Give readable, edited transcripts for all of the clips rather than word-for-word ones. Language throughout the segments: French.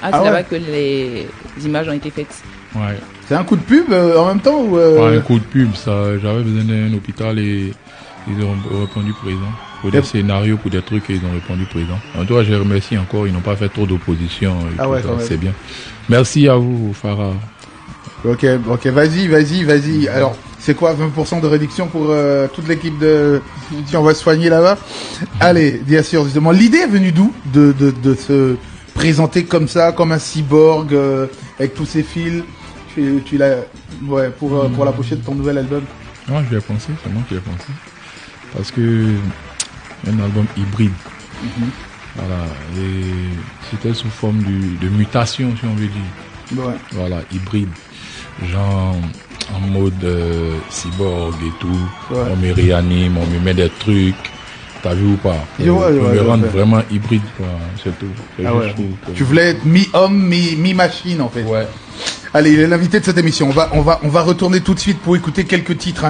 Ah, c'est là-bas que les images ont été faites. Ouais. C'est un coup de pub en même temps ou Pas un coup de pub, ça. J'avais besoin d'un hôpital et ils ont répondu présent. Pour des scénarios, pour des trucs, ils ont répondu présent. En tout cas, je remercie encore. Ils n'ont pas fait trop d'opposition. C'est bien. Merci à vous, Farah. Ok, vas-y. Alors, c'est quoi 20% de réduction pour toute l'équipe de... Si on va se soigner là-bas. Allez, bien sûr, justement. L'idée est venue d'où de se présenter comme ça, comme un cyborg, avec tous ces fils. Tu l'as... Ouais, pour la pochette de ton nouvel album. Non, je l'ai pensé, c'est moi qui l'ai pensé. Parce que un album hybride. Voilà. Et c'était sous forme de mutation, si on veut dire. Ouais. Voilà, hybride. Genre en mode cyborg et tout. Ouais. On me réanime, on me met des trucs. T'as vu ou pas? On me rend vraiment hybride, quoi. C'est tout. Tu voulais être mi-homme, mi-machine, en fait. Ouais. Allez, il est l'invité de cette émission. On va retourner tout de suite pour écouter quelques titres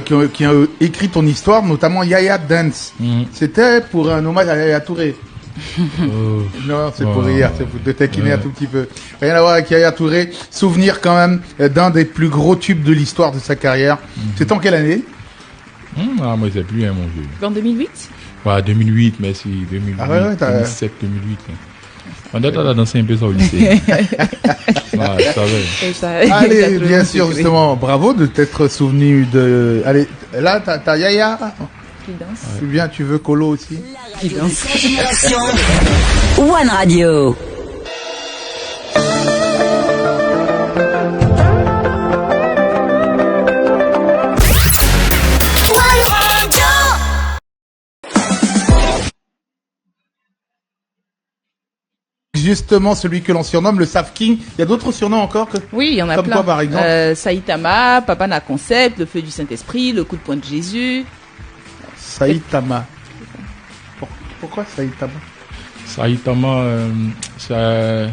qui ont écrit ton histoire, notamment Yaya Dance. C'était pour un hommage à Yaya Touré. Non, c'est pour rire, c'est pour te taquiner un tout petit peu. Rien à voir avec Yaya Touré. Souvenir quand même d'un des plus gros tubes de l'histoire de sa carrière. C'était en quelle année? Moi, c'est plus, mon vieux. En 2008? Ouais, 2008, merci. 2008, 2007, 2008. On a dansé un peu ça au lycée. Allez, bien sûr, justement, bravo de t'être souvenu de... Allez, là, t'as Yaya qui danse. C'est bien, tu veux Colo aussi qui danse. One Radio. Justement, celui que l'on surnomme le Sav King. Il y a d'autres surnoms encore que... Oui, il y en a comme plein. Comme quoi, par exemple Saitama, Papa n'a concept, le feu du Saint-Esprit, le coup de poing de Jésus. Saitama. Pourquoi Saitama? Saitama, c'est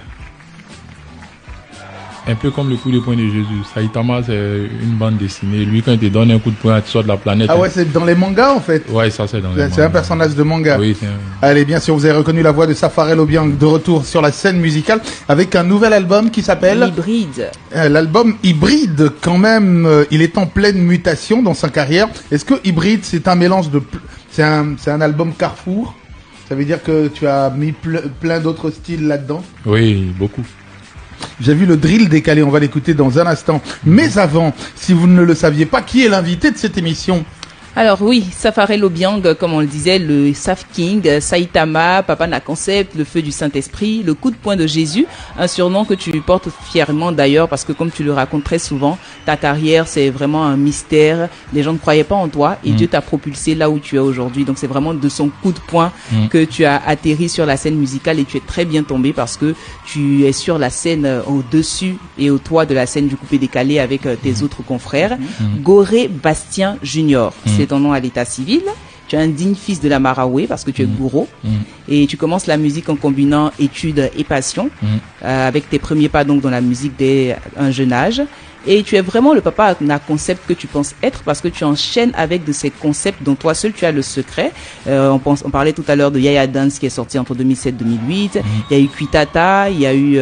un peu comme le coup de poing de Jésus. Saitama, c'est une bande dessinée. Lui, quand il te donne un coup de poing, tu sors de la planète. Ah ouais, c'est dans les mangas, en fait. Ouais, ça, c'est dans les mangas. C'est un personnage de manga. Oui, Allez, bien sûr, vous avez reconnu la voix de Safarel Obiang de retour sur la scène musicale avec un nouvel album qui s'appelle... Hybride. L'album Hybride, quand même, il est en pleine mutation dans sa carrière. Est-ce que Hybride, c'est un mélange de... C'est un album Carrefour? Ça veut dire que tu as mis plein d'autres styles là-dedans? Oui, beaucoup. J'ai vu le drill décalé, on va l'écouter dans un instant. Mais avant, si vous ne le saviez pas, qui est l'invité de cette émission? Alors oui, Safarel Obiang, comme on le disait, le Sav King, Saitama, Papa n'a concept, le feu du Saint-Esprit, le coup de poing de Jésus, un surnom que tu portes fièrement d'ailleurs parce que comme tu le racontes très souvent, ta carrière c'est vraiment un mystère, les gens ne croyaient pas en toi et Dieu t'a propulsé là où tu es aujourd'hui. Donc c'est vraiment de son coup de poing que tu as atterri sur la scène musicale et tu es très bien tombé parce que tu es sur la scène au-dessus et au toit de la scène du coupé décalé avec tes autres confrères. Goré Bastien Junior. C'est ton nom à l'état civil. Tu es un digne fils de la Maraoué parce que tu es gourou. Et tu commences la musique en combinant études et passion avec tes premiers pas donc dans la musique dès un jeune âge. Et tu es vraiment le papa à concept que tu penses être parce que tu enchaînes avec de ces concepts dont toi seul tu as le secret. On parlait tout à l'heure de Yaya Dance qui est sorti entre 2007 et 2008. Il y a eu Kuitata, il y a eu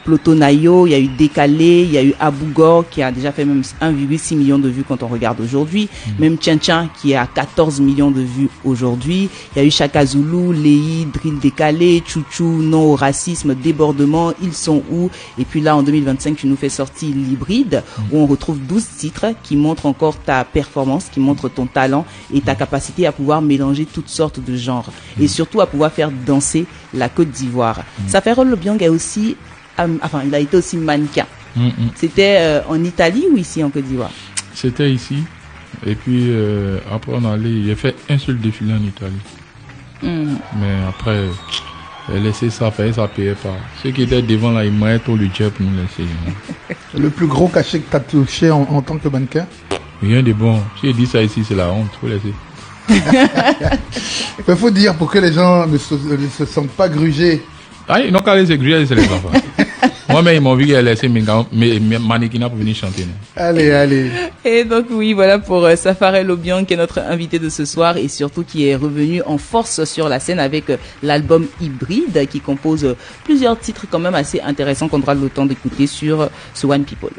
Plotonayo, il y a eu Décalé, il y a eu Abougor qui a déjà fait même 1,6 million de vues quand on regarde aujourd'hui. Même Tchan Tchan qui est à 14 millions de vues aujourd'hui. Il y a eu Chaka Zulu, Léi, Drill Décalé, Chouchou, Non au racisme, Débordement, Ils sont où? Et puis là en 2025 tu nous fais sortir l'hybride où on retrouve 12 titres qui montrent encore ta performance, qui montrent ton talent et ta capacité à pouvoir mélanger toutes sortes de genres et surtout à pouvoir faire danser la Côte d'Ivoire. Safarel Obiang est aussi il a été aussi mannequin. C'était en Italie ou ici en Côte d'Ivoire? C'était ici. Et puis après on allait, j'ai fait un seul défilé en Italie. Mais après, j'ai laissé ça faire, ça payait pas. Ceux qui étaient devant là, ils m'ont tout le job pour nous laisser. Le plus gros cachet que tu as touché en tant que mannequin? Rien de bon. Si je dis ça ici, c'est la honte. Faut laisser. Il faut dire pour que les gens ne se sentent pas grugés. Ah, ils n'ont qu'à laisser gruger, c'est les enfants. Moi-même, ils m'ont vu laisser mes mannequins pour venir chanter. Allez. Et donc oui, voilà pour Safarel Obiang qui est notre invité de ce soir et surtout qui est revenu en force sur la scène avec l'album Hybride qui compose plusieurs titres quand même assez intéressants qu'on aura le temps d'écouter sur ce One People.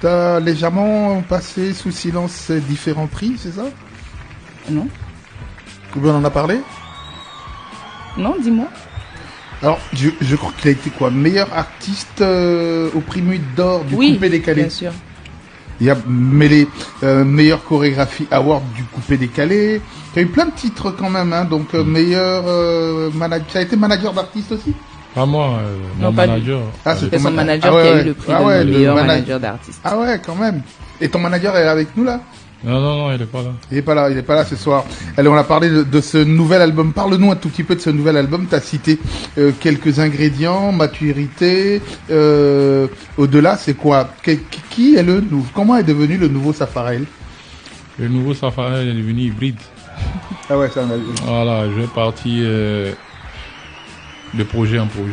T'as légèrement passé sous silence différents prix, c'est ça? Non. On en a parlé? Non, dis-moi. Alors, je crois qu'il a été quoi? Meilleur artiste au prix Nuit d'Or du Coupé Décalé. Bien sûr. Il y a meilleure chorégraphie award du Coupé Décalé. Il y a eu plein de titres quand même, hein. Donc meilleur manager. Ça a été manager d'artiste aussi? Pas moi, mon manager. C'est son manager qui a eu le prix de meilleur manager d'artiste. Ah ouais, quand même. Et ton manager est avec nous là? Non, il est pas là. Il est pas là ce soir. Allez, on a parlé de ce nouvel album. Parle-nous un tout petit peu de ce nouvel album. T'as cité quelques ingrédients, maturité. Au-delà, c'est quoi? Qui est le nouveau? Comment est devenu le nouveau Safarel? Le nouveau Safarel est devenu hybride. Ah ouais, ça on a vu. Voilà, je vais partir de projet en projet.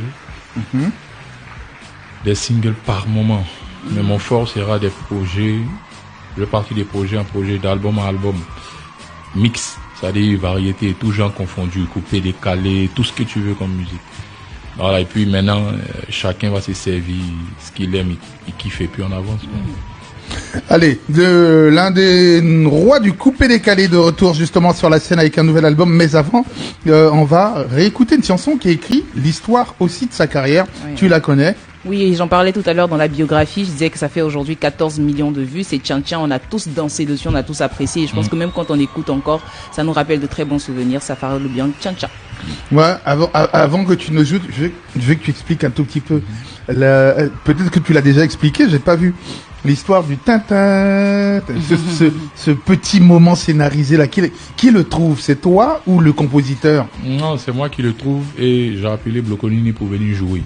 Des singles par moment. Mais mon fort sera des projets. Je vais partir des projets en projet, d'album en album. Mix, c'est-à-dire variété, tout genre confondu, coupé, décalé, tout ce que tu veux comme musique. Voilà, et puis maintenant, chacun va se servir ce qu'il aime, il kiffe, et puis on avance. Allez, l'un des rois du coupé décalé de retour justement sur la scène avec un nouvel album. Mais avant, on va réécouter une chanson qui a écrit l'histoire aussi de sa carrière. Oui. Tu la connais? Oui, j'en parlais tout à l'heure dans la biographie. Je disais que ça fait aujourd'hui 14 millions de vues. C'est Tchan Tchan, on a tous dansé dessus, on a tous apprécié. Et je pense que même quand on écoute encore, ça nous rappelle de très bons souvenirs. Safarel Obiang, Tchan Tchan. Ouais, avant que tu nous joutes, je veux que tu expliques un tout petit peu. Peut-être que tu l'as déjà expliqué, j'ai pas vu. L'histoire du Tintin, ce petit moment scénarisé là, qui le trouve? C'est toi ou le compositeur? Non, c'est moi qui le trouve et j'ai appelé Blocolini pour venir jouer.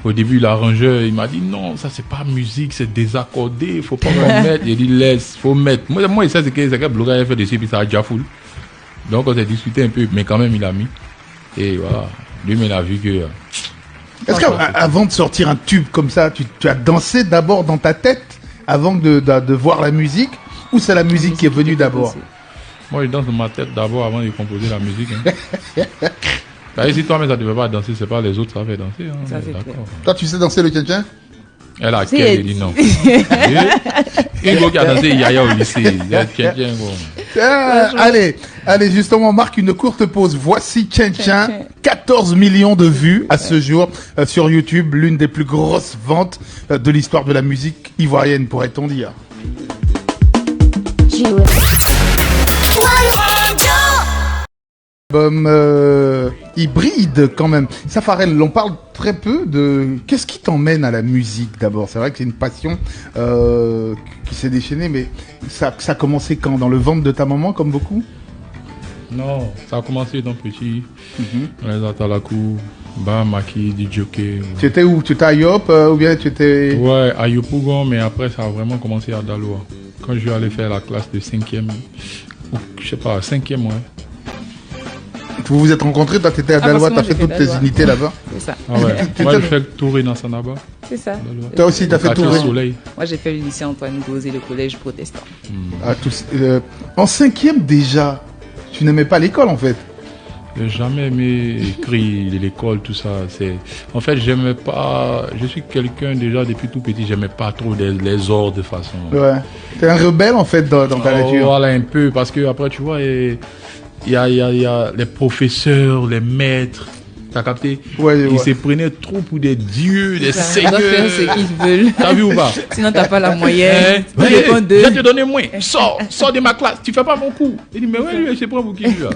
Au début, l'arrangeur, il m'a dit non, ça c'est pas musique, c'est désaccordé, faut pas qu'on mette. Il dit laisse, faut mettre. Moi, il sait c'est que Blocolini a fait dessus puis ça a déjà full. Donc on s'est discuté un peu, mais quand même il a mis. Et voilà, lui il a vu que... Est-ce qu'avant de sortir un tube comme ça, tu as dansé d'abord dans ta tête avant de voir la musique, ou c'est la musique qui est venue d'abord? Moi, je danse dans ma tête d'abord avant de composer la musique. Hein. Si toi, mais ça ne devait pas danser, c'est pas les autres, ça fait danser. Hein. Ça, c'est d'accord. Toi, tu sais danser le tchan-tchan? Elle a qu'elle dit non. Hugo qui a dansé Yaya au lycée. Allez, justement, on marque une courte pause. Voici Tchan-Tchan. 14 millions de vues à ce jour sur YouTube. L'une des plus grosses ventes de l'histoire de la musique ivoirienne, pourrait-on dire. Album hybride quand même. Safarel, on parle très peu de... Qu'est-ce qui t'emmène à la musique d'abord? C'est vrai que c'est une passion qui s'est déchaînée, mais ça a commencé quand? Dans le ventre de ta maman, comme beaucoup? Non, ça a commencé étant petit. Dans les Atalakou, Maki, Djoké. Tu étais où? Tu étais à Yop ou bien tu étais... Ouais, à Yopougon, mais après ça a vraiment commencé à Daloa. Quand je suis allé faire la classe de 5e, je sais pas, 5e, ouais. Vous vous êtes rencontrés, toi t'étais à Daloa, t'as fait toutes tes unités là-bas? C'est ça. Ah ouais. Moi j'ai fait le tour dans Sanaba. C'est ça. Toi aussi t'as fait le tour. Moi j'ai fait le lycée Antoine Gauze et le collège protestant. En 5e déjà, tu n'aimais pas l'école en fait? J'ai jamais aimé écrire l'école, tout ça. En fait, j'aimais pas. Je suis quelqu'un déjà depuis tout petit, j'aimais pas trop les ordres de façon. Ouais. T'es un rebelle en fait dans ta nature. Voilà un peu, parce que après tu vois, il y a les professeurs, les maîtres. T'as capté? Ils se prenaient trop pour des dieux, des seigneurs. Ils doivent faire ce qu'ils veulent. T'as vu ou pas? Sinon t'as pas la moyenne. Je vais te donner moins. Sors de ma classe. Tu fais pas mon coup. Il dit mais ouais, lui, je prends pour qui lui là.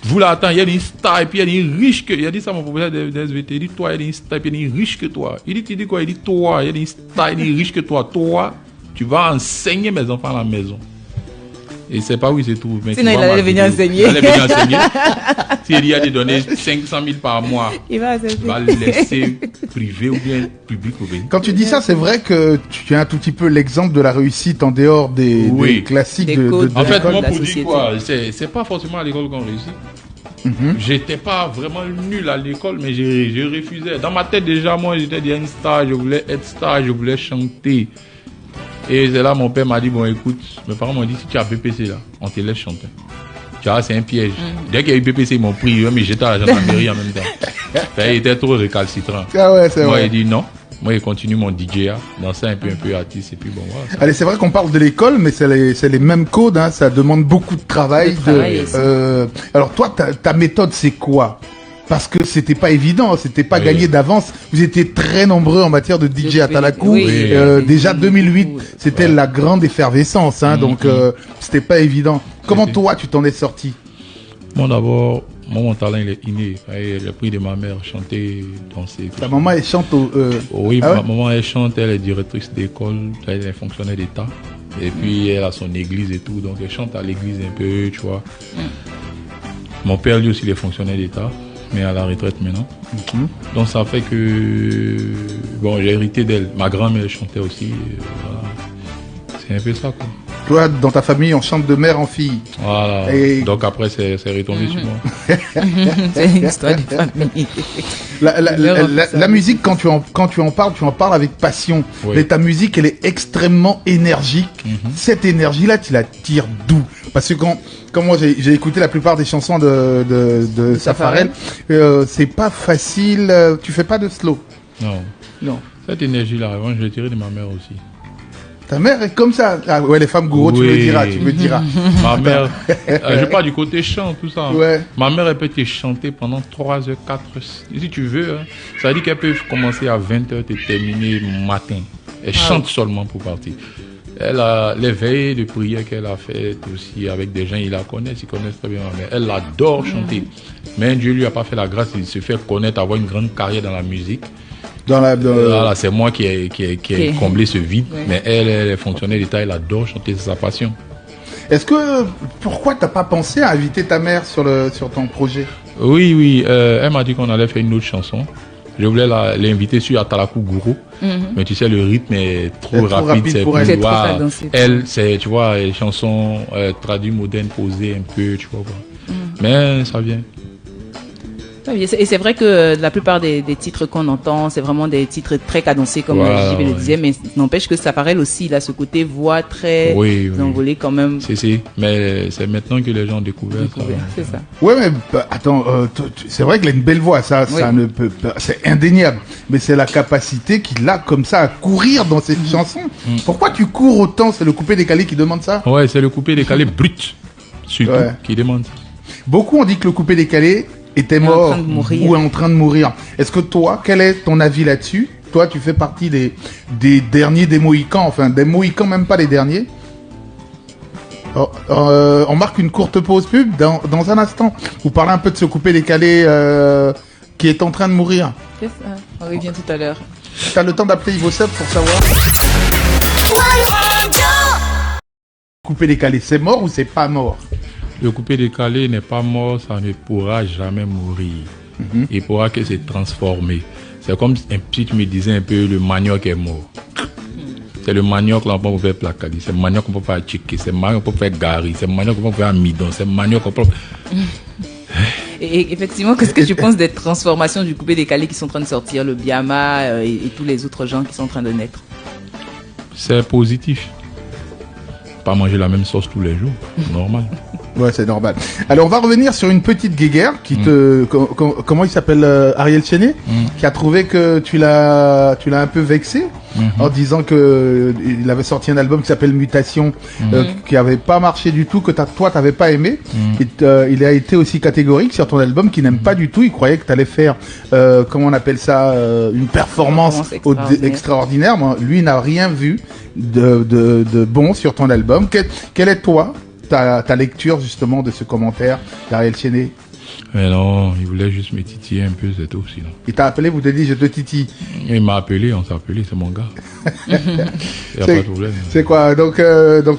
Vous là, attends, il y a une star et puis il y a une riche que. Il a dit ça mon professeur de SVT. Il dit toi, il y a une star et puis il y a une riche que toi. Il dit quoi? Il dit toi, il y a une star, il y a une riche que toi. Toi, tu vas enseigner mes enfants à la maison. Et c'est pas où il se trouve. Mais sinon, il allait venir enseigner. S'il y a de donner 500 000 par mois, il va le laisser privé ou bien public. Quand tu dis ça, c'est vrai que tu as un tout petit peu l'exemple de la réussite en dehors des classiques de en fait, moi, pour dire quoi, c'est pas forcément à l'école qu'on réussit. J'étais pas vraiment nul à l'école, mais je refusais. Dans ma tête, déjà, moi, j'étais déjà une star. Je voulais être star, je voulais chanter. Et c'est là, mon père m'a dit, bon, écoute, mes parents m'ont dit, si tu as BPC là, on te laisse chanter. Tu vois, c'est un piège. Dès qu'il y a eu BPC, ils m'ont pris, mais j'étais à la gendarmerie en même temps. Il était trop récalcitrant. Ah ouais, c'est moi, vrai. il dit non. Moi, il continue mon DJ, danser un peu artiste, et puis bon, voilà. Allez, c'est vrai qu'on parle de l'école, mais c'est les mêmes codes, hein. Ça demande beaucoup de travail. Alors toi, ta méthode, c'est quoi? Parce que c'était pas évident, c'était pas gagné d'avance. Vous étiez très nombreux en matière de DJ à Talakou. Déjà 2008, c'était la grande effervescence, hein. Donc c'était pas évident. Comment toi, tu t'en es sorti? Bon, d'abord, mon talent, il est inné. J'ai appris de ma mère chanter, danser. Ta maman, elle chante Oui, ma maman, elle chante, elle est directrice d'école, elle est fonctionnaire d'État. Et puis, elle a son église et tout, donc elle chante à l'église un peu, tu vois. Mon père, lui aussi, il est fonctionnaire d'État, mais à la retraite maintenant. Donc, ça fait que, bon, j'ai hérité d'elle. Ma grand-mère chantait aussi, voilà. C'est un peu ça, quoi. Toi, dans ta famille, on chante de mère en fille. Voilà. Et... Donc après, c'est retombé sur moi. C'est une histoire de famille. La musique, quand tu en parles avec passion. Mais ta musique, elle est extrêmement énergique. Cette énergie-là, tu la tires d'où? Parce que quand moi j'ai écouté la plupart des chansons de Safarel, c'est pas facile. Tu fais pas de slow. Non. Cette énergie-là, avant, je l'ai tirée de ma mère aussi. Ta mère est comme ça. Ah ouais, les femmes gourou, tu me diras. Ma mère, je parle du côté chant, tout ça. Ouais. Ma mère, elle peut te chanter pendant 3 heures, 4 heures. Si tu veux, hein. Ça veut dire qu'elle peut commencer à 20 heures et terminer matin. Elle chante seulement pour partir. Elle a les veilles de prière qu'elle a faites aussi avec des gens, ils connaissent très bien ma mère. Elle adore chanter. Mais Dieu lui a pas fait la grâce de se faire connaître, avoir une grande carrière dans la musique. Voilà, c'est moi qui ai comblé ce vide, mais elle est fonctionnaire d'État, elle adore chanter, c'est sa passion. Pourquoi t'as pas pensé à inviter ta mère sur ton projet? Oui, elle m'a dit qu'on allait faire une autre chanson. Je voulais l'inviter sur Atalakou Gourou, mais tu sais, le rythme est trop rapide, c'est pour elle. Elle, c'est, tu vois, les chansons traduites modernes, posées un peu, tu vois quoi. Mais ça vient. Et c'est vrai que la plupart des titres qu'on entend, c'est vraiment des titres très cadencés, comme JB le disait, mais n'empêche que Safarel aussi, il a ce côté voix très envolée quand même. Mais c'est maintenant que les gens ont découvert ça. C'est ça. Ouais, mais attends, c'est vrai qu'il a une belle voix, ça ne peut pas, c'est indéniable. Mais c'est la capacité qu'il a comme ça à courir dans cette chanson. Pourquoi tu cours autant? C'est le coupé-décalé qui demande ça? Ouais, c'est le coupé-décalé brut, surtout, qui demande ça. Beaucoup ont dit que le coupé-décalé était mort ou est en train de mourir. Est-ce que toi, quel est ton avis là-dessus? Toi, tu fais partie des derniers des Mohicans, enfin des Mohicans, même pas les derniers. On marque une courte pause pub dans un instant. Vous parlez un peu de ce coupé-décalé qui est en train de mourir. C'est ça, on revient tout à l'heure. T'as le temps d'appeler Ivo Sub pour savoir. Coupé-décalé, c'est mort ou c'est pas mort? Le coupé-décalé n'est pas mort, ça ne pourra jamais mourir. Il pourra que se transformer. C'est comme si tu me disais un peu le manioc est mort. C'est le manioc là, on peut faire placali, c'est le manioc qu'on peut faire chiquer, c'est le manioc qu'on peut faire gari, c'est le manioc qu'on peut faire midon, c'est le manioc qu'on peut... Et effectivement, qu'est-ce que tu penses des transformations du coupé-décalé qui sont en train de sortir, le Biama et tous les autres gens qui sont en train de naître? C'est positif. Pas manger la même sauce tous les jours, normal. Ouais, c'est normal. Alors, on va revenir sur une petite guéguerre qui comment il s'appelle, Ariel Chéné, qui a trouvé que tu l'as un peu vexé en disant que il avait sorti un album qui s'appelle Mutation, qui avait pas marché du tout, que toi t'avais pas aimé. Et, il a été aussi catégorique sur ton album qu'il n'aime pas du tout. Il croyait que t'allais faire, comment on appelle ça, une performance extraordinaire. Moi, lui n'a rien vu de bon sur ton album. Quel est toi ta lecture justement de ce commentaire d'Ariel Chéné? Mais non, il voulait juste me titiller un peu, c'est tout, sinon. Il t'a appelé, vous t'avez dit je te titille? Il m'a appelé, on s'est appelé, c'est mon gars. Il n'y a pas de problème. C'est quoi, donc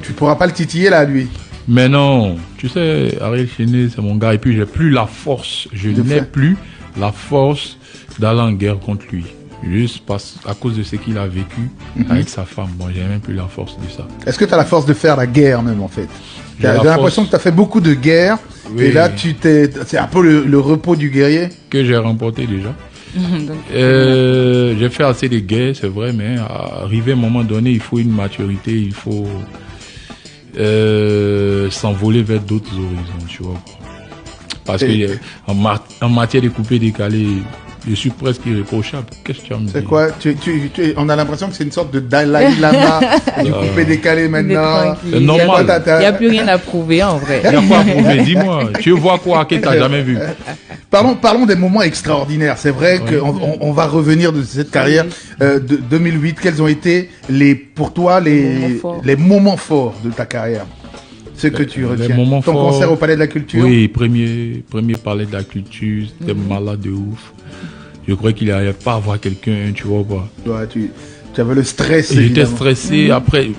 tu pourras pas le titiller là, lui? Mais non, tu sais, Ariel Chéné, c'est mon gars, et puis j'ai plus la force, je n'ai plus la force d'aller en guerre contre lui. Juste à cause de ce qu'il a vécu avec sa femme. Bon, j'ai même plus la force de ça. Est-ce que tu as la force de faire la guerre même en fait? J'ai l'impression que tu as fait beaucoup de guerres. Oui. Et là, c'est un peu le repos du guerrier. Que j'ai remporté déjà. J'ai fait assez de guerres, c'est vrai, mais arrivé à un moment donné, il faut une maturité, il faut s'envoler vers d'autres horizons, tu vois. Parce que en matière de couper décalé, je suis presque irréprochable. Qu'est-ce que tu as me dit? C'est quoi? On a l'impression que c'est une sorte de Dalai Lama du coupé décalé maintenant. C'est normal. Il n'y a plus rien à prouver en vrai. Il n'y a pas à prouver, dis-moi. Tu vois quoi que tu n'as jamais vu? Parlons des moments extraordinaires. C'est vrai qu'on va revenir de cette carrière de 2008. Quels ont été pour toi les moments forts de ta carrière? Ce que tu retiens. Ton concert au Palais de la Culture? Oui, premier Palais de la Culture. C'était malade de ouf. Je croyais qu'il n'allait pas avoir quelqu'un, tu vois pas. Ouais, tu avais le stress. J'étais stressé. Après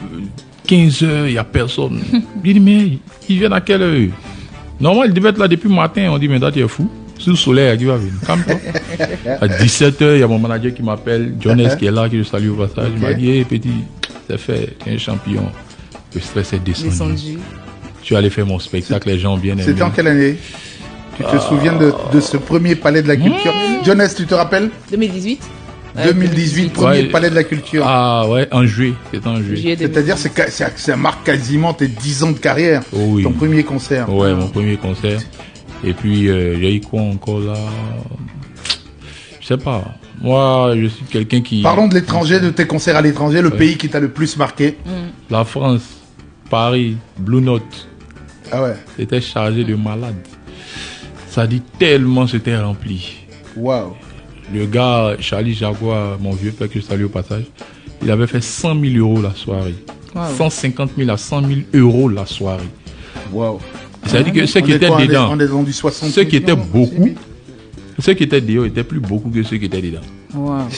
15 heures, il n'y a personne. Il dit, mais il vient à quelle heure? Normalement, il devait être là depuis le matin. On dit, mais toi, tu es fou. Sous le soleil, qui va venir? Calme-toi. À 17 heures, il y a mon manager qui m'appelle, Jones, qui est là, qui je salue au passage. Il m'a dit, hey, petit, c'est fait, tu es un champion. Le stress est descendu. Tu allais faire mon spectacle, les gens bien aimés. C'était en quelle année? Tu te souviens de ce premier Palais de la Culture? Jones, tu te rappelles? 2018. 2018, premier Palais de la Culture. Ah ouais, en juillet. C'était en juillet. C'est-à-dire ça marque quasiment tes 10 ans de carrière. Oh oui. Ton premier concert. Ouais, mon premier concert. Et puis, il y a eu quoi encore là? Je sais pas. Moi, je suis quelqu'un qui... Parlons de l'étranger, de tes concerts à l'étranger, le pays qui t'a le plus marqué. La France, Paris, Blue Note. Ah ouais. C'était chargé de malades. Ça dit tellement c'était rempli. Waouh. Le gars, Charlie Jaguar, mon vieux père que je salue au passage, il avait fait 100 000 euros la soirée. Wow. 150 000 à 100 000 euros la soirée. Waouh. Ça dit que ceux qui étaient dedans, ceux qui étaient beaucoup, ceux qui étaient dehors étaient plus beaucoup que ceux qui étaient dedans. Wow.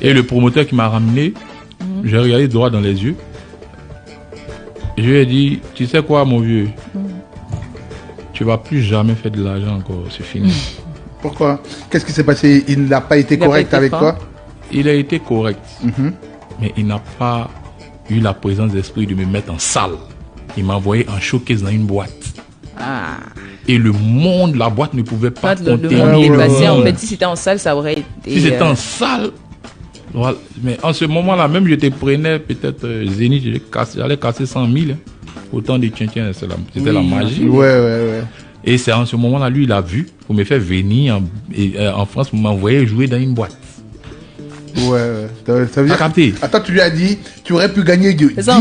Et le promoteur qui m'a ramené, j'ai regardé droit dans les yeux. Je lui ai dit, tu sais quoi mon vieux, tu vas plus jamais faire de l'argent encore, c'est fini. Pourquoi? Qu'est-ce qui s'est passé? Il n'a pas été correct avec toi? Il a été correct, mais il n'a pas eu la présence d'esprit de me mettre en salle. Il m'a envoyé en showcase dans une boîte. Ah. Et le monde, la boîte ne pouvait pas contenir le monde. En fait, si c'était en salle, ça aurait été... Si c'était en salle... Voilà. Mais en ce moment-là, même je te prenais peut-être Zénith, j'allais casser 100 000. Hein. Autant de tien, c'était la magie. Ouais. Et c'est en ce moment-là, lui, il a vu, pour me faire venir en France, pour m'envoyer jouer dans une boîte. Ouais. Ça veut dire... capté. Attends, tu lui as dit, tu aurais pu gagner 10 fois. C'est ça,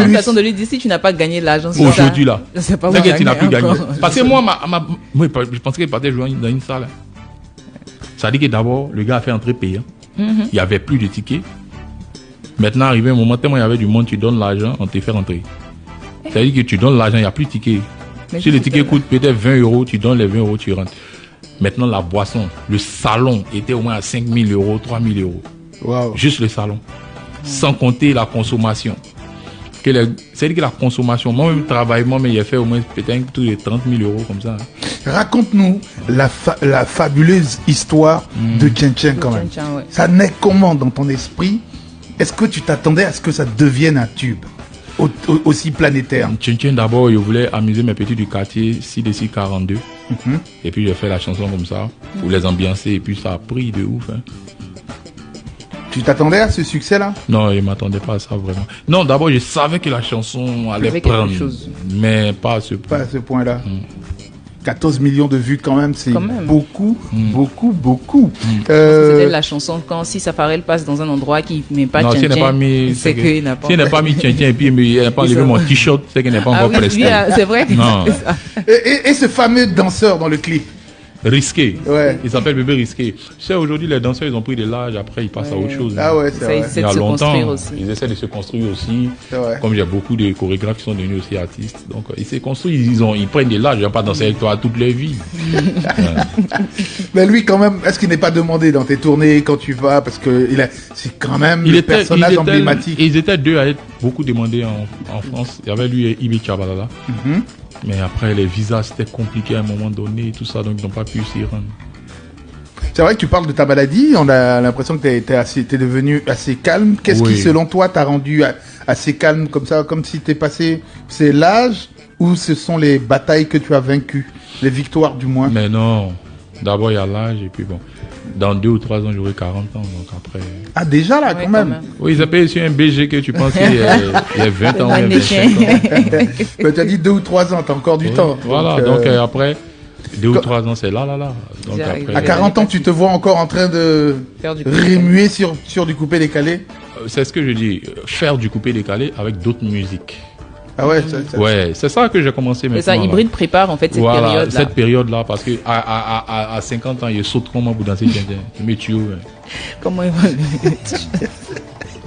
une façon de lui dire, si tu n'as pas gagné l'argent, aujourd'hui là, c'est pas que tu n'as plus gagné. Parce que moi, je pensais qu'il partait jouer dans une salle. Hein. Ça dit que d'abord, le gars a fait entrer payant. Il n'y avait plus de tickets. Maintenant, arrivé un moment, tellement il y avait du monde, tu donnes l'argent, on te fait rentrer. Ça veut dire que tu donnes l'argent, il n'y a plus de tickets. Si le ticket coûte peut-être 20 euros, tu donnes les 20 euros, tu rentres. Maintenant, la boisson, le salon était au moins à 5 000 euros, 3 000 euros. Wow. Juste le salon. Sans compter la consommation. C'est-à-dire que la consommation, moi-même, moi-même, j'ai fait au moins peut-être tous les 30 000 euros comme ça. Hein. Raconte-nous la fabuleuse histoire de Tien Tien quand même. Ouais. Ça naît comment dans ton esprit? Est-ce que tu t'attendais à ce que ça devienne un tube aussi planétaire? Tien Tien, d'abord, je voulais amuser mes petits du quartier, CDC 42. Et puis j'ai fait la chanson comme ça, pour les ambiancer, et puis ça a pris de ouf. Hein. Tu t'attendais à ce succès-là? Non, je ne m'attendais pas à ça vraiment. Non, d'abord, je savais que la chanson allait prendre, mais pas à ce point. Pas à ce point-là. 14 millions de vues quand même, c'est beaucoup. C'était la chanson quand si Safarel passe dans un endroit qui met pas Tien Tien, c'est qu'il n'a pas... Si il n'a pas mis Tien Tien et puis il n'a pas enlevé mon t-shirt, c'est qu'il n'est pas encore presté. C'est vrai. Non. Et ce fameux danseur dans le clip? Risqué. Ouais. Il s'appelle Bébé Risqué. Tu sais, aujourd'hui, les danseurs, ils ont pris de l'âge, après, ils passent à autre chose. Ah ouais, c'est vrai. Il y a longtemps, ils essaient de se construire aussi. Comme il y a beaucoup de chorégraphes qui sont devenus aussi artistes. Donc, ils se construisent, ils prennent de l'âge, ils n'ont pas dansé avec toi toute leur vie. Mais lui, quand même, est-ce qu'il n'est pas demandé dans tes tournées, quand tu vas, parce que c'est quand même le personnage emblématique. Ils étaient deux à être beaucoup demandés en France. Il y avait lui et Ibi Chabalala. Mais après, les visas, c'était compliqué à un moment donné, tout ça, donc ils n'ont pas pu s'y rendre. C'est vrai que tu parles de ta maladie, on a l'impression que t'es devenu assez calme. Qu'est-ce qui, selon toi, t'a rendu assez calme comme ça, comme si t'es passé, c'est l'âge ou ce sont les batailles que tu as vaincues, les victoires du moins? Mais non, d'abord il y a l'âge et puis bon, dans 2 ou 3 ans j'aurai 40 ans, donc après... Ah déjà là, quand même. Oui, ils appellent sur un BG que tu penses qu'il y a 20 ans, 25 ans. Tu as dit 2 ou 3 ans, t'as encore du temps. Voilà, donc après... 2 ou 3 ans, c'est là. Donc après, à 40 ans, tu te vois encore en train de remuer sur du coupé-décalé? C'est ce que je dis, faire du coupé-décalé avec d'autres musiques. Ah ouais, ouais, c'est ça que j'ai commencé maintenant. C'est ça, Hybride prépare en fait cette période-là. Cette période-là, parce que à 50 ans, il saute comment pour danser Tindien. Mais tu comment il va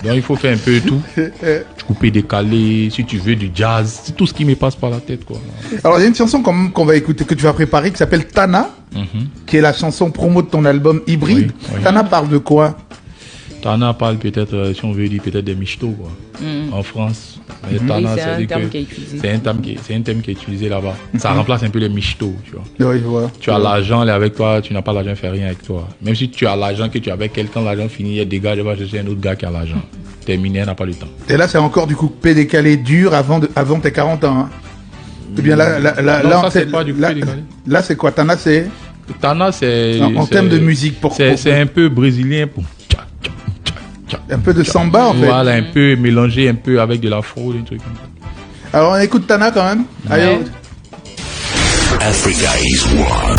donc il faut faire un peu tout. Couper, décaler, si tu veux du jazz, c'est tout ce qui me passe par la tête, quoi. Alors il y a une chanson qu'on va écouter, que tu vas préparer, qui s'appelle Tana, qui est la chanson promo de ton album Hybride. Oui. Tana parle de quoi? Tana parle peut-être, si on veut dire, peut-être des michtos, quoi. En France. Mais Tana, c'est un terme qui est utilisé. C'est un terme qui est utilisé là-bas. Ça remplace un peu les michtos, tu vois. Oui, je vois. Tu as l'argent, elle est avec toi, tu n'as pas l'argent, fais rien avec toi. Même si tu as l'argent, que tu es avec quelqu'un, l'argent fini, il y a des gars, je vais chercher un autre gars qui a l'argent. Terminé, elle n'a pas le temps. Et là, c'est encore du coupé décalé dur avant tes 40 ans. Hein. Eh bien, là, ça, c'est pas du coupé décalé. Là, c'est quoi? Tana, c'est en termes de musique, c'est un peu brésilien pour... Un peu de samba, en fait. Voilà, un peu mélangé un peu avec de l'afro, des trucs comme ça. Alors, on écoute Tana quand même. Ouais. Allez, Africa is one.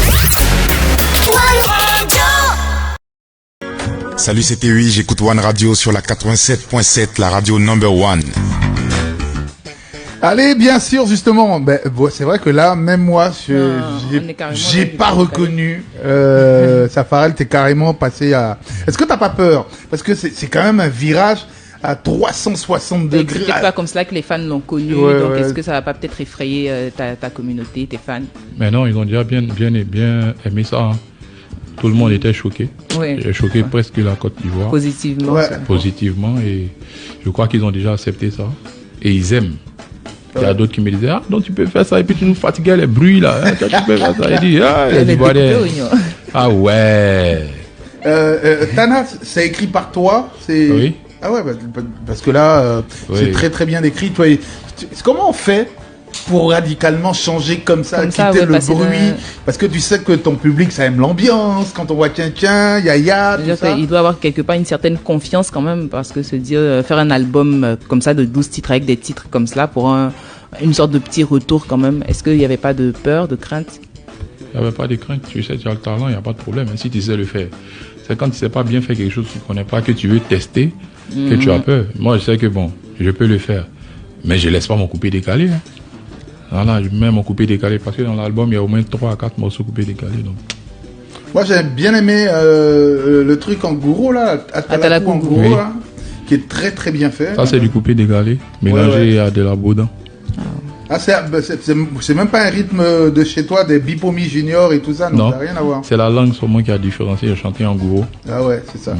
Salut, c'était Ui, j'écoute One Radio sur la 87.7, la radio number one. Allez, bien sûr, justement, c'est vrai que là, même moi, j'ai pas reconnu, Safarel, t'es carrément passé à... Est-ce que t'as pas peur? Parce que c'est quand même un virage à 360 degrés. C'est peut-être pas comme cela que les fans l'ont connu, donc est-ce que ça va pas peut-être effrayer ta communauté, tes fans? Mais non, ils ont déjà bien aimé ça, hein. Tout le monde était choqué. Oui. J'ai choqué presque la Côte d'Ivoire. Positivement. Ouais. Positivement, et je crois qu'ils ont déjà accepté ça. Et ils aiment. Il y a d'autres qui me disaient, ah, donc tu peux faire ça, et puis tu nous fatigues les bruits, là. Hein, tu peux faire ça. Il dit, ah, il dit, ah ouais. Tana, c'est écrit par toi? Oui. Ah ouais, parce que là, c'est très très bien écrit. Toi, comment on fait pour radicalement changer comme ça, quitter le bruit, parce que tu sais que ton public, ça aime l'ambiance, quand on voit tiens, Yaya, tout ça. Il doit avoir quelque part une certaine confiance quand même, parce que se dire, faire un album comme ça de 12 titres avec des titres comme cela pour une sorte de petit retour quand même, est-ce qu'il n'y avait pas de peur, de crainte? Il n'y avait pas de crainte, tu sais, tu as le talent, il n'y a pas de problème, hein, si tu sais le faire. C'est quand tu ne sais pas bien faire quelque chose que tu ne connais pas, que tu veux tester, que tu as peur. Moi, je sais que bon, je peux le faire, mais je ne laisse pas mon coupé décalé, hein. Voilà, je mets mon coupé décalé parce que dans l'album il y a au moins 3 à 4 morceaux coupés décalés. Donc. Moi j'ai bien aimé le truc en gourou là, Atalakou en gourou là, qui est très très bien fait. Ça c'est du coupé décalé, mélangé à de la boudin. Ah, c'est même pas un rythme de chez toi, des Bipomi Junior et tout ça, non, ça n'a rien à voir. C'est la langue sur moi qui a différencié, j'ai chanté en gourou. Ah ouais, c'est ça.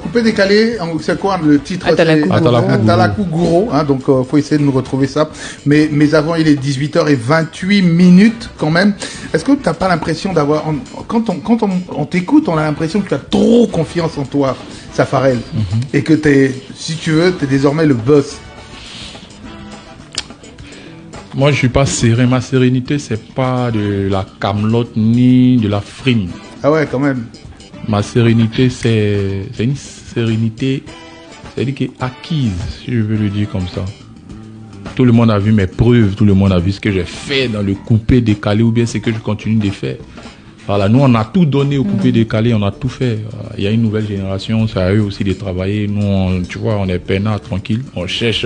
Coupé décalé, c'est quoi le titre? Atalakou Gourou, hein, donc faut essayer de nous retrouver ça. Mais avant, il est 18h28 quand même. Est-ce que tu n'as pas l'impression d'avoir... Quand on t'écoute, on a l'impression que tu as trop confiance en toi, Safarel, et que si tu veux, tu es désormais le boss. Moi, je suis pas serein. Ma sérénité, c'est pas de la camelote ni de la frime. Ah ouais, quand même. Ma sérénité, c'est une sérénité, c'est-à-dire qui est acquise, si je veux le dire comme ça. Tout le monde a vu mes preuves, tout le monde a vu ce que j'ai fait dans le coupé décalé ou bien ce que je continue de faire. Voilà, nous, on a tout donné au coupé décalé, on a tout fait. Il y a une nouvelle génération, c'est à eux aussi de travailler. Nous, tu vois, on est peinards, tranquille. On cherche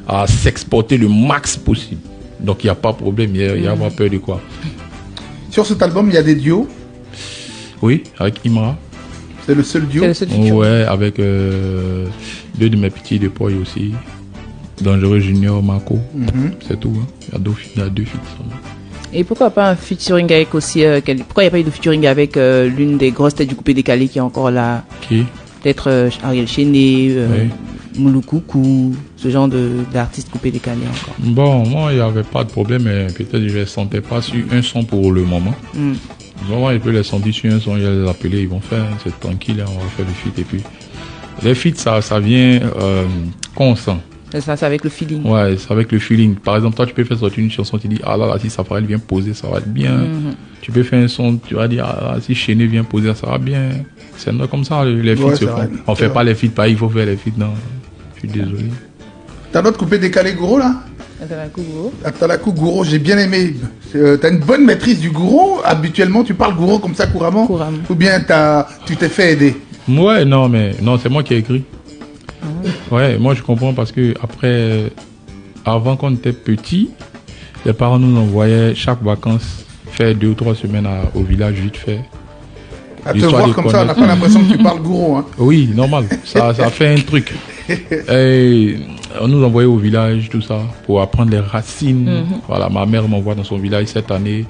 à s'exporter le max possible. Donc, il n'y a pas de problème, il y a pas peur de quoi. Sur cet album, il y a des duos? Oui, avec Imra. C'est le seul duo? Ouais, avec 2 de mes petits de Poy aussi. Dangereux Junior, Marco. C'est tout. Hein. Il y a deux feats. Et pourquoi pas un featuring avec aussi... pourquoi il n'y a pas eu de featuring avec l'une des grosses têtes du coupé décalé qui est encore là? Qui? Peut-être Ariel Chéné, Mouloukoukou, ce genre d'artistes coupé décalé encore. Bon, moi, il n'y avait pas de problème, mais peut-être je ne sentais pas sur un son pour le moment. Normalement, il peut les sentir sur un son, il va les appeler, ils vont faire, c'est tranquille, on va faire le feat. Et puis, les feats, ça vient quand on sent. Ça, c'est avec le feeling. Ouais, c'est avec le feeling. Par exemple, toi, tu peux faire sortir une chanson, tu dis, ah là, si Safarel vient poser, ça va être bien. Tu peux faire un son, tu vas dire, ah là, si Chéné vient poser, ça va bien. C'est comme ça, les feats se font. On fait pas les feats, pas il faut faire les feats, non. Je suis désolé. T'as d'autres coupé décalé gourou, là? Atalakou gourou, j'ai bien aimé. T'as une bonne maîtrise du gourou. Habituellement, tu parles gourou comme ça couramment. Ou bien tu t'es fait aider? Ouais, non, c'est moi qui ai écrit. Ouais, moi je comprends parce que après, avant qu'on était petit, les parents nous envoyaient chaque vacances faire 2 ou 3 semaines au village vite fait. À te voir comme ça, on n'a pas l'impression que tu parles gourou. Hein. Oui, normal, ça fait un truc. Et on nous envoyait au village, tout ça, pour apprendre les racines. Voilà, ma mère m'envoie dans son village cette année.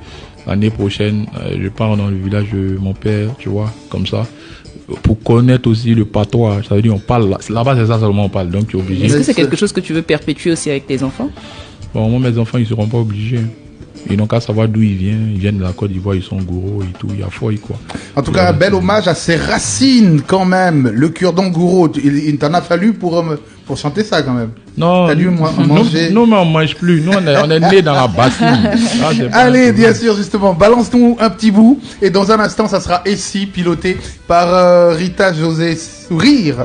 L'année prochaine, je pars dans le village de mon père, tu vois, comme ça. Pour connaître aussi le patois, ça veut dire on parle là-bas, c'est ça seulement on parle, donc tu es obligé. Est-ce que c'est quelque chose que tu veux perpétuer aussi avec tes enfants? Bon, moi mes enfants ils seront pas obligés. Ils n'ont qu'à savoir d'où ils viennent de la Côte d'Ivoire, ils sont gourous et tout, il y a foi quoi. En tout cas, un bel hommage à ses racines quand même. Le cure-dent gourou, il t'en a fallu pour chanter ça quand même. Non, t'as dû manger. Non, mais on mange plus. Nous, on est nés dans la bassine. Allez, bien sûr, justement, balance-nous un petit bout. Et dans un instant, ça sera ici, piloté par Rita José Sourire.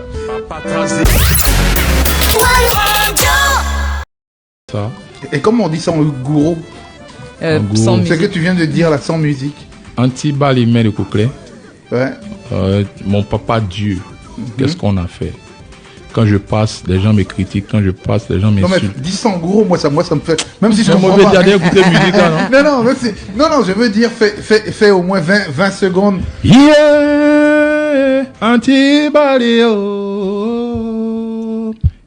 Ça. Et comment on dit ça en gourou? Sans musique. C'est que tu viens de dire là, sans musique. Antiba les mains de Coclé. Ouais. Mon papa Dieu, qu'est-ce qu'on a fait? Quand je passe, les gens me critiquent. Quand je passe, les gens m'insultent. Non mais dis ça en gros, moi ça me fait. Même si je comprends pas. Écouter musique là, non, je veux dire fais au moins 20 secondes. Yeah, Antibalio.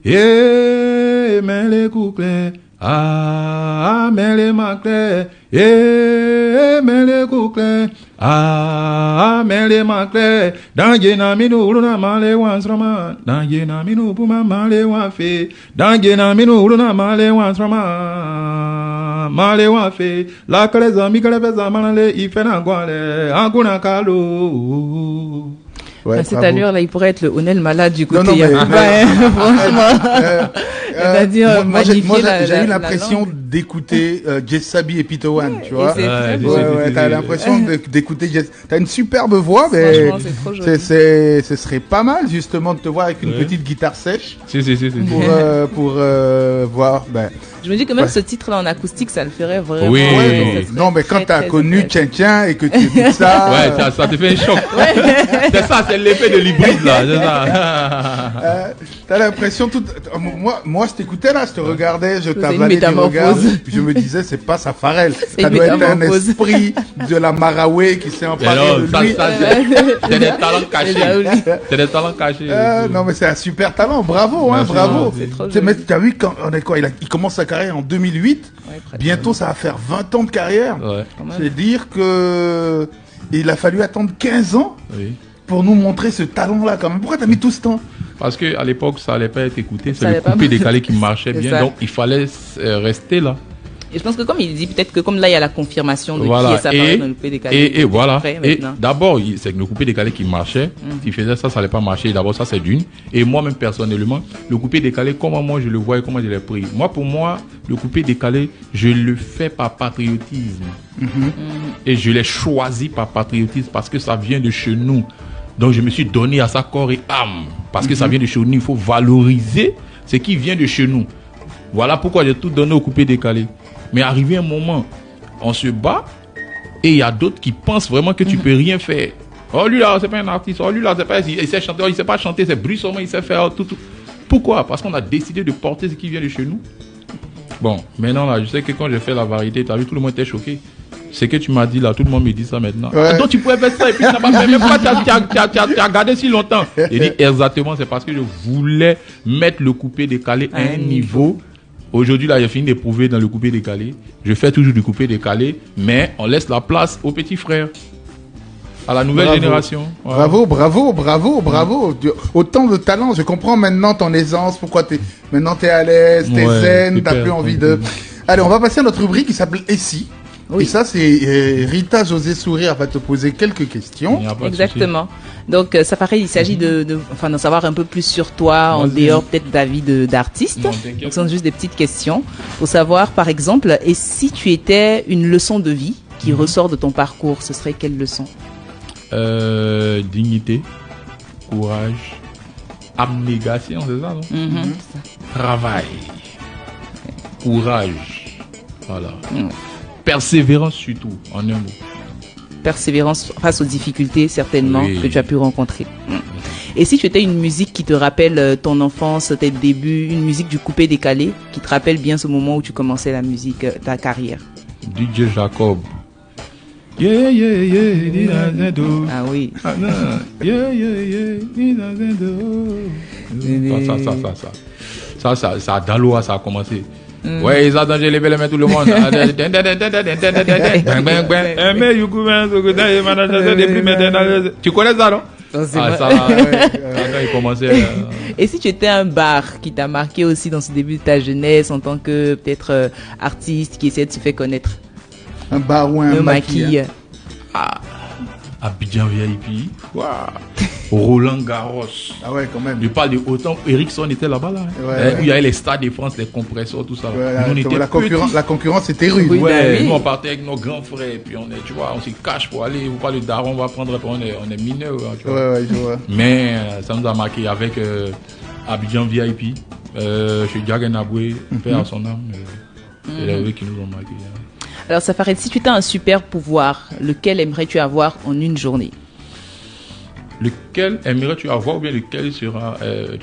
Yeah, mais les couclés. Ah, mais les maclés. Yeah, mais les couclés. Ah, mais les maclés. Dans Gena Mino, Luna Male Wansrama. Dans Gena Mino, Puma Male Wafe. Dans Gena Mino, Luna Male Wansrama. Male Wafe. La Caleza, Mikale Pesa Malale, Ifenanguale, Anguna Kalo. Ouais, à cette allure là, il pourrait être le Onel malade du côté. Franchement. Moi, j'ai eu l'impression d'écouter Jessabi et Peter One, tu vois. T'as l'impression d'écouter Jess. T'as une superbe voix, mais ce serait pas mal justement de te voir avec une petite guitare sèche. Pour voir. Je me dis que même ce titre-là en acoustique, ça le ferait vraiment. Oui. Non, mais quand t'as connu Tien et que tu écoutes ça. Ouais, ça te fait un choc. C'est ça, c'est l'effet de l'hybride là. C'est ça. T'as l'impression tout. Moi, je t'écoutais là, je te regardais, je t'avalais du regard, puis je me disais, c'est pas Safarel. Ça doit être un esprit de la Marawé qui s'est emparé de lui. C'est des talents cachés. Non, mais c'est un super talent. Bravo, hein, bravo. Mais t'as vu quand il commence sa carrière en 2008. Bientôt, ça va faire 20 ans de carrière. C'est dire que il a fallu attendre 15 ans pour nous montrer ce talent-là quand même. Pourquoi t'as mis tout ce temps? Parce qu'à l'époque, ça allait pas être écouté. C'est le coupé décalé qui marchait bien. Donc, il fallait rester là. Et je pense que comme il dit, peut-être que comme là, il y a la confirmation de qui est Safarel dans le coupé décalé. Et voilà. Et d'abord, c'est le coupé décalé qui marchait. S'il faisait ça, ça allait pas marcher. D'abord, ça, c'est d'une. Et moi-même, personnellement, le coupé décalé, comment moi je le vois et comment je l'ai pris. Moi, pour moi, le coupé décalé, je le fais par patriotisme. Et je l'ai choisi par patriotisme parce que ça vient de chez nous. Donc, je me suis donné à ça corps et âme. Parce que ça vient de chez nous. Il faut valoriser ce qui vient de chez nous. Voilà pourquoi j'ai tout donné au coupé décalé. Mais arrivé un moment, on se bat et il y a d'autres qui pensent vraiment que tu peux rien faire. Oh, lui là, c'est pas un artiste. Oh, lui là, c'est pas, il sait chanter. Oh, il sait pas chanter, c'est bruissement, il sait faire tout. Pourquoi? Parce qu'on a décidé de porter ce qui vient de chez nous. Bon, maintenant là, je sais que quand j'ai fait la variété, t'as vu, tout le monde était choqué. C'est que tu m'as dit là, tout le monde me dit ça maintenant. Donc tu pouvais faire ça et puis tu n'as pas fait. Mais pourquoi tu as gardé si longtemps? J'ai dit exactement, c'est parce que je voulais mettre le coupé décalé à un niveau. Aujourd'hui là, j'ai fini d'éprouver dans le coupé décalé. Je fais toujours du coupé décalé, mais on laisse la place aux petits frères, à la nouvelle génération. Voilà. Bravo. Autant de talent. Je comprends maintenant ton aisance. Pourquoi maintenant t'es à l'aise, t'es zen, t'as plus envie de. Allez, on va passer à notre rubrique qui s'appelle Essie. Oui. Et ça, c'est Rita José Sourire va te poser quelques questions. Exactement. Donc, Safari, il s'agit d'en savoir un peu plus sur toi, en dehors peut-être de ta vie d'artiste. Donc, ce sont juste des petites questions. Pour savoir, par exemple, et si tu étais une leçon de vie qui ressort de ton parcours, ce serait quelle leçon? Dignité, courage, abnégation, c'est ça, non? Travail, courage, voilà. Persévérance surtout, en un mot. Persévérance face aux difficultés, certainement, que tu as pu rencontrer. Et si tu étais une musique qui te rappelle ton enfance, tes débuts, une musique du coupé décalé, qui te rappelle bien ce moment où tu commençais la musique, ta carrière? DJ Jacob. Yeah, yeah, yeah, ah oui. Yeah, yeah, yeah, ça, Daloa, ça a commencé. Ouais, ils ont danger les belles mains tout le monde. Tu connais ça, non? Il commençait. Et si tu étais un bar qui t'a marqué aussi dans ce début de ta jeunesse en tant que peut-être artiste qui essaie de se faire connaître? Un bar ou un maquis. Abidjan VIP. Wow. Roland Garros. Ah ouais, quand même. Je parle de autant. Ericsson était là-bas, là. Où il y avait les Stades de France, les compresseurs, tout ça. La concurrence était rude. Oui, nous, on partait avec nos grands frères. Et puis, on se cache pour aller. Vous parlez de daron, on va prendre. On est mineurs. Tu vois. Je vois. Mais ça nous a marqué avec Abidjan VIP. Chez Diagen Aboué, père à son âme. C'est eux qui nous ont marqué. Alors, Safari, si tu as un super pouvoir, lequel aimerais-tu avoir en une journée? Lequel aimerais-tu avoir ou bien lequel tu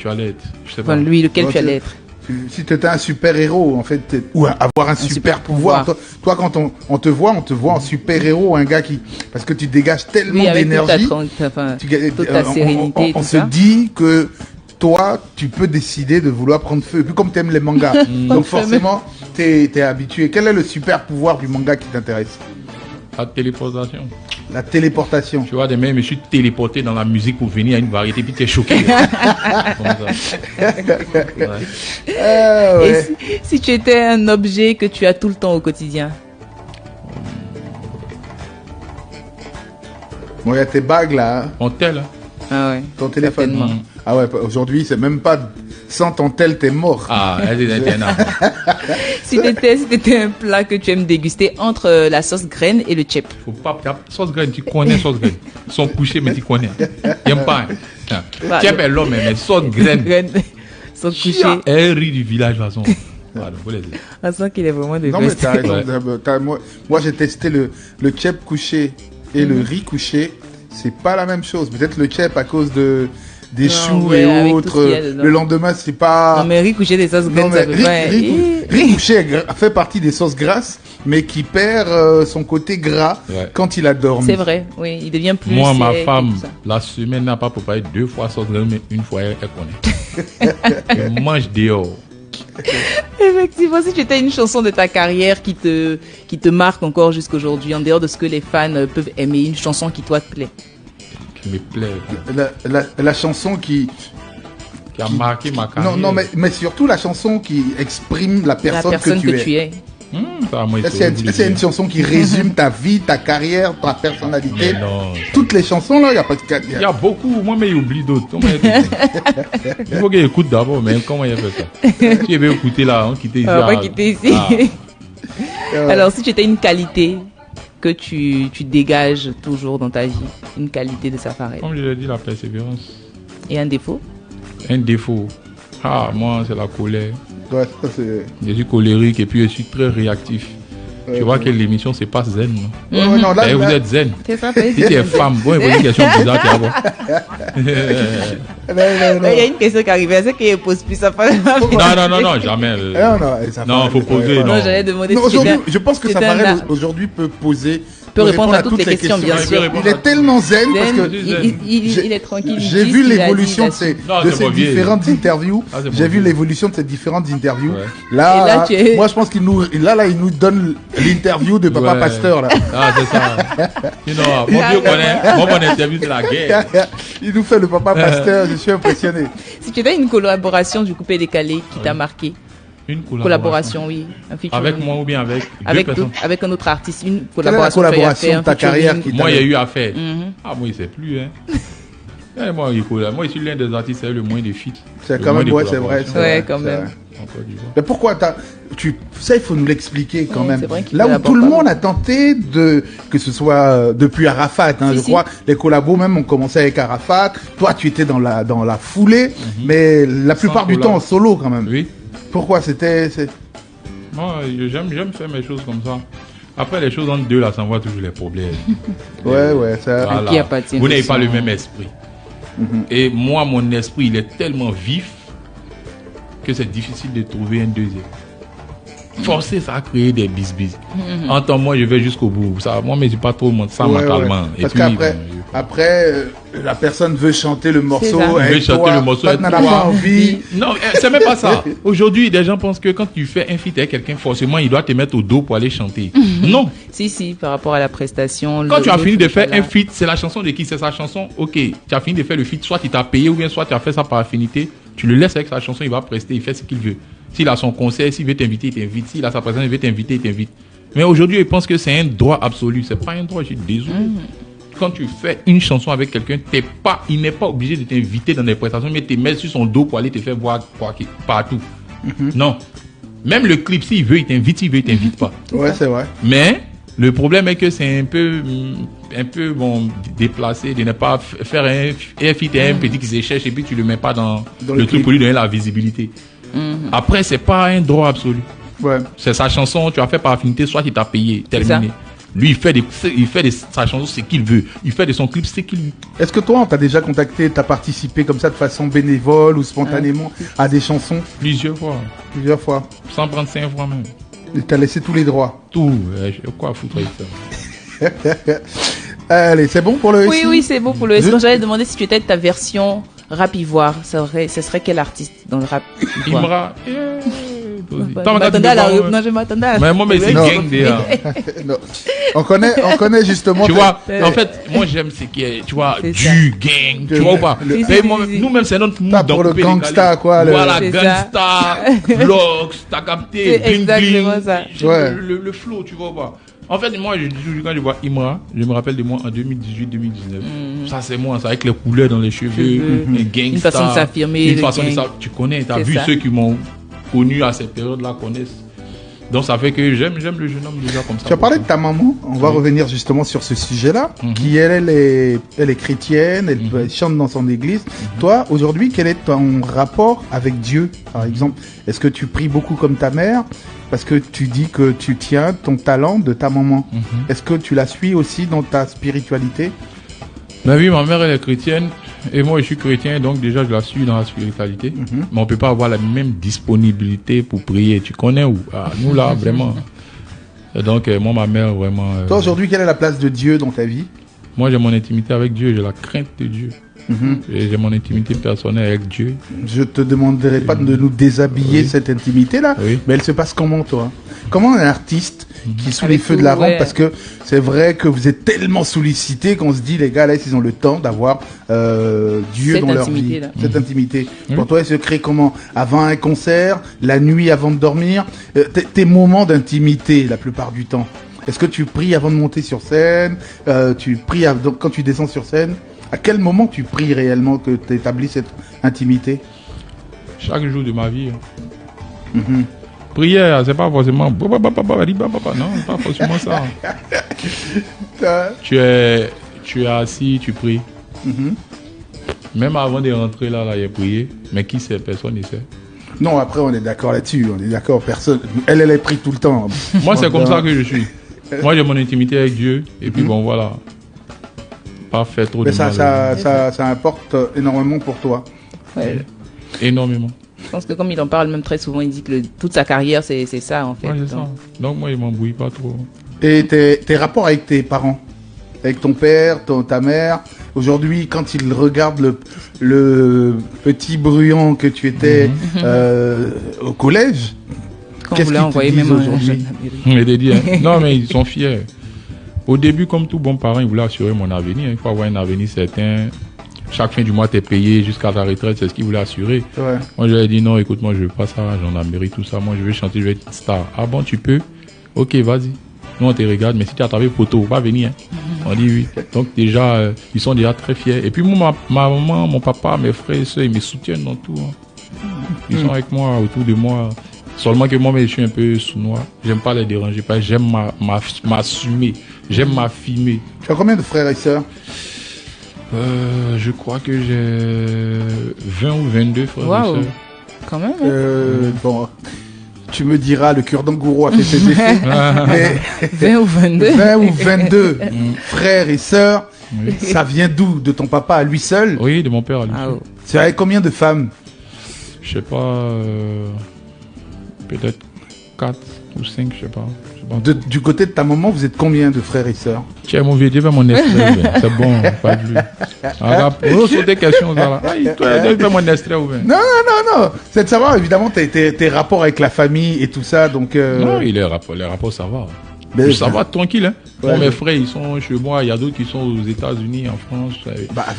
allais être? Je sais pas. Enfin, lequel tu allais être? Si tu étais un super-héros, en fait, ou avoir un super pouvoir. Toi, quand on te voit en super-héros, un gars qui... Parce que tu dégages tellement d'énergie. Toute ta sérénité. On se dit que toi, tu peux décider de vouloir prendre feu. Et puis comme tu aimes les mangas, donc forcément, tu es habitué. Quel est le super pouvoir du manga qui t'intéresse? La téléportation. La téléportation. Tu vois, demain, je me suis téléporté dans la musique pour venir à une variété, puis tu es choqué. Et si tu étais un objet que tu as tout le temps au quotidien? Bon, il y a tes bagues là. Mon tel. Ah ouais. Ton téléphone. Ah ouais, aujourd'hui, c'est même pas sans ton tel, t'es mort. Ah, si t'étais un plat que tu aimes déguster entre la sauce graine et le tchèp. Faut pas, sauce graine, tu connais sauce graine. Son couché, mais tu connais. J'aime pas. Tchèp est l'homme, mais sauce graine. Son couché. Elle rit du village, de toute façon. On sent qu'il est vraiment de non, mais t'as raison. Moi, j'ai testé le tchèp couché et le riz couché. C'est pas la même chose. Peut-être le tchèp à cause des choux et autres. Le lendemain, c'est pas... Non, mais riz couché des sauces grasses, ça peut pas... Riz couché fait partie des sauces grasses, mais qui perd son côté gras quand il a dormi. C'est vrai, oui. Il devient plus... Moi, ma femme, la semaine n'a pas préparé 2 fois sauce grasse, mais une fois, elle connaît. Elle mange dehors. Effectivement, si tu étais une chanson de ta carrière qui te marque encore jusqu'aujourd'hui, en dehors de ce que les fans peuvent aimer, une chanson qui toi te plaît. Qui me plaît. La chanson qui a marqué ma carrière. Non, mais surtout la chanson qui exprime la personne que tu es. C'est une chanson qui résume ta vie, ta carrière, ta personnalité. Non, toutes les chansons là, il y a pas de... Il y a beaucoup, moi mais il oublie d'autres. Il faut qu'il écoute d'abord, mais comment il a fait ça? Si il veut écouter là, on quitte ici. On va quitter ici. Alors si tu étais une qualité que tu dégages toujours dans ta vie, une qualité de Safari. Comme je l'ai dit, la persévérance. Et un défaut? Un défaut. Moi c'est la colère. Ouais, ça c'est... Je suis colérique et puis je suis très réactif. Tu vois que l'émission c'est pas zen, non? Non, là, vous êtes zen. C'est ça, si tu es femme, bon, il faut une question bizarre, tu vas voir. Il y a une question qui arrive, c'est qu'il pose plus ça. Non, jamais. Non, faut poser. Non, j'allais demander. Je pense que Safari aujourd'hui peut poser. Peut répondre à toutes les questions, bien sûr. Il est tellement zen parce que il est tranquille. J'ai vu l'évolution de ces différentes interviews. J'ai vu l'évolution de ces différentes interviews. Là, moi, je pense qu'il nous donne l'interview de Papa Pasteur là. Ah, c'est ça. Mon vieux connaît. Moi, mon interview c'est la guerre. Il nous fait le Papa Pasteur. Je suis impressionné. Si tu avais une collaboration du coupé décalé qui t'a marqué. Une collaboration, oui. Avec moi ou bien avec deux personnes? Avec un autre artiste, une collaboration. Quelle est la collaboration de ta carrière qui moi, il y a eu à faire. Moi, il ne sait plus. Moi, je suis l'un des artistes qui a eu le moins de feats. C'est quand même, c'est vrai. Ouais, quand même. Mais pourquoi ça, il faut nous l'expliquer quand même. Là où tout le monde a tenté que ce soit depuis Arafat, je crois, les collabos même ont commencé avec Arafat. Toi, tu étais dans la foulée, mais la plupart du temps en solo quand même. Oui. Pourquoi Moi, j'aime faire mes choses comme ça. Après, les choses entre deux, là, ça envoie toujours les problèmes. Ouais, ça. Voilà. Vous n'avez pas le même esprit. Et moi, mon esprit, il est tellement vif que c'est difficile de trouver un deuxième. Forcer, ça a créé des bis-bis. Entends-moi, je vais jusqu'au bout. Ça, moi, mais je dis pas trop ça mentalement. Ouais. Parce qu'après, la personne veut chanter le morceau. Elle veut chanter le morceau. Elle n'a pas envie. Non, c'est même pas ça. Aujourd'hui, des gens pensent que quand tu fais un feat avec quelqu'un, forcément, il doit te mettre au dos pour aller chanter. Non. Si, par rapport à la prestation. Quand tu as fini de faire un feat, c'est la chanson de qui? C'est sa chanson. Ok, tu as fini de faire le feat, soit il t'a payé ou bien soit tu as fait ça par affinité. Tu le laisses avec sa chanson, il va prester, il fait ce qu'il veut. S'il a son concert, s'il veut t'inviter, il t'invite. S'il a sa présence, il veut t'inviter, il t'invite. Mais aujourd'hui, il pense que c'est un droit absolu. C'est pas un droit, je suis désolé. Quand tu fais une chanson avec quelqu'un, il n'est pas obligé de t'inviter dans des prestations, mais tu mets sur son dos pour aller te faire voir partout. Non. Même le clip, s'il veut, il t'invite, s'il veut, il t'invite pas. Ouais, c'est vrai. Mais le problème est que c'est un peu déplacé de ne pas faire un feat et un petit qui se cherche et puis tu le mets pas dans le truc pour lui donner la visibilité. Après, c'est pas un droit absolu. Ouais. C'est sa chanson, tu as fait par affinité, soit il t'a payé, terminé. Lui, il fait de sa chanson ce qu'il veut. Il fait de son clip ce qu'il veut. Est-ce que toi, on t'a déjà contacté, t'as participé comme ça de façon bénévole ou spontanément à des chansons? Plusieurs fois. 135 fois même. Il t'a laissé tous les droits. Tout. Quoi foutre avec ça? Allez, c'est bon pour le SI? Oui, c'est bon pour le SI. J'allais demander si tu étais de ta version rap ivoire. Ce serait quel artiste dans le rap ivoire? Imra. Non, je m'attendais à... Mais moi, c'est gang déjà. On connaît justement. Tu vois, en fait, moi j'aime ce qui est, tu vois, du gang. Tu vois ou pas? Nous-mêmes, c'est notre mood. Pas pour le gangsta, quoi. Voilà, gangsta, vlogs, t'as capté, exactement ça. Le flow, tu vois ou pas? En fait, moi, quand je vois Imra, je me rappelle de moi en 2018-2019. Ça, c'est moi, ça, avec les couleurs dans les cheveux, les gangsta. Une façon de s'affirmer. Une façon de ça. Tu connais, t'as vu ceux qui m'ont connu à cette période-là connaissent. Donc ça fait que j'aime le jeune homme déjà comme ça. Tu as parlé de ta maman, on va revenir justement sur ce sujet-là, qui elle est chrétienne, elle chante dans son église. Toi, aujourd'hui, quel est ton rapport avec Dieu, par exemple? Est-ce que tu pries beaucoup comme ta mère? Parce que tu dis que tu tiens ton talent de ta maman. Est-ce que tu la suis aussi dans ta spiritualité? Ben oui, ma mère elle est chrétienne et moi je suis chrétien, donc déjà je la suis dans la spiritualité. Mais on peut pas avoir la même disponibilité pour prier. Tu connais où? Nous là, vraiment. Et donc moi, ma mère vraiment... Toi aujourd'hui, quelle est la place de Dieu dans ta vie? Moi j'ai mon intimité avec Dieu, j'ai la crainte de Dieu. Et j'ai mon intimité personnelle avec Dieu. Je te demanderai pas de nous déshabiller cette intimité-là, mais elle se passe comment, toi? Comment un artiste qui sous les feux de la rampe, parce que c'est vrai que vous êtes tellement sollicités qu'on se dit, les gars, là, ils ont le temps d'avoir Dieu dans leur vie. Cette intimité. Pour toi, elle se crée comment? Avant un concert, la nuit avant de dormir, tes moments d'intimité, la plupart du temps. Est-ce que tu pries avant de monter sur scène? Tu pries quand tu descends sur scène? À quel moment tu pries réellement que tu établis cette intimité? Chaque jour de ma vie. Prière, c'est pas forcément... Non, pas forcément ça. Tu es assis, tu pries. Même avant de rentrer là, il y a prié. Mais qui sait? Personne ne sait. Non, après, on est d'accord là-dessus. On est d'accord, personne... Elle est pris tout le temps. Moi, c'est comme ça que je suis. Moi, j'ai mon intimité avec Dieu. Et puis, bon, voilà. Pas fait trop de mal. Ça importe énormément pour toi. Ouais. Énormément. Je pense que comme il en parle même très souvent, il dit que toute sa carrière, c'est ça, en fait. Ouais, c'est ça. Donc, moi, il m'embrouille pas trop. Et tes rapports avec tes parents? Avec ton père, ta mère? Aujourd'hui, quand ils regardent le petit bruyant que tu étais au collège, qu'est-ce qu'ils te disent aujourd'hui? Non, mais ils sont fiers. Au début, comme tout bon parent, ils voulaient assurer mon avenir. Il faut avoir un avenir certain. chaque fin du mois, t'es payé jusqu'à ta retraite, c'est ce qu'il voulait assurer. Ouais. Moi, j'avais dit non, écoute, moi, je veux pas ça, gendarmerie, tout ça. Moi, je veux chanter, je veux être star. Ah bon, tu peux? Ok, vas-y. Nous, on te regarde, mais si tu as travaillé poteau, pas venir. Hein. On dit oui. Donc, déjà, ils sont déjà très fiers. Et puis, moi, ma maman, mon papa, mes frères et soeurs, ils me soutiennent dans tout. Hein. Ils sont avec moi, autour de moi. Seulement que moi, je suis un peu sournois. J'aime pas les déranger, pas. J'aime m'assumer. J'aime m'affirmer. Tu as combien de frères et sœurs? Je crois que j'ai 20 ou 22 frères et sœurs. Quand même. Hein. Bon, tu me diras, le cure-dent gourou a fait ses effets. Mais 20 ou 22. 20 ou 22 frères et sœurs. Oui. Ça vient d'où? De ton papa à lui seul? Oui, de mon père à lui seul. C'est avec combien de femmes? Je sais pas, peut-être 4 ou 5, je sais pas. Du côté de ta maman, vous êtes combien de frères et sœurs? Tiens, mon vieux, vers mon extrait, c'est bon, pas de lui. Alors, sur des questions, là. Toi, mon extrait, ou bien? Non. C'est de savoir, évidemment, tes rapports avec la famille et tout ça, donc... Non, les rapports, ça va. Ça va, tranquille, hein. Bon, mes frères, ils sont chez moi, il y a d'autres qui sont aux États-Unis, en France.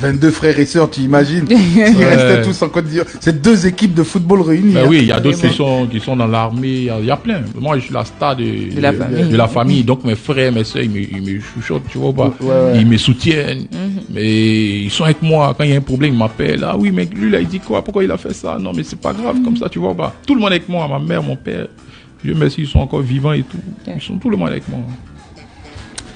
22 frères et sœurs, tu imagines? Ils restaient tous en Côte d'Ivoire. C'est 2 équipes de football réunies. Oui, il y a d'autres qui sont dans l'armée, il y a plein. Moi, je suis la star de la famille. Donc, mes frères, mes sœurs, ils me chuchotent, tu vois pas. Ils me soutiennent. Mais ils sont avec moi. Quand il y a un problème, ils m'appellent. Ah oui, mais lui, là, il dit quoi? Pourquoi il a fait ça? Non, mais c'est pas grave, comme ça, tu vois pas. Tout le monde est avec moi, ma mère, mon père. Dieu merci, ils sont encore vivants et tout. Ils sont tout le monde avec moi.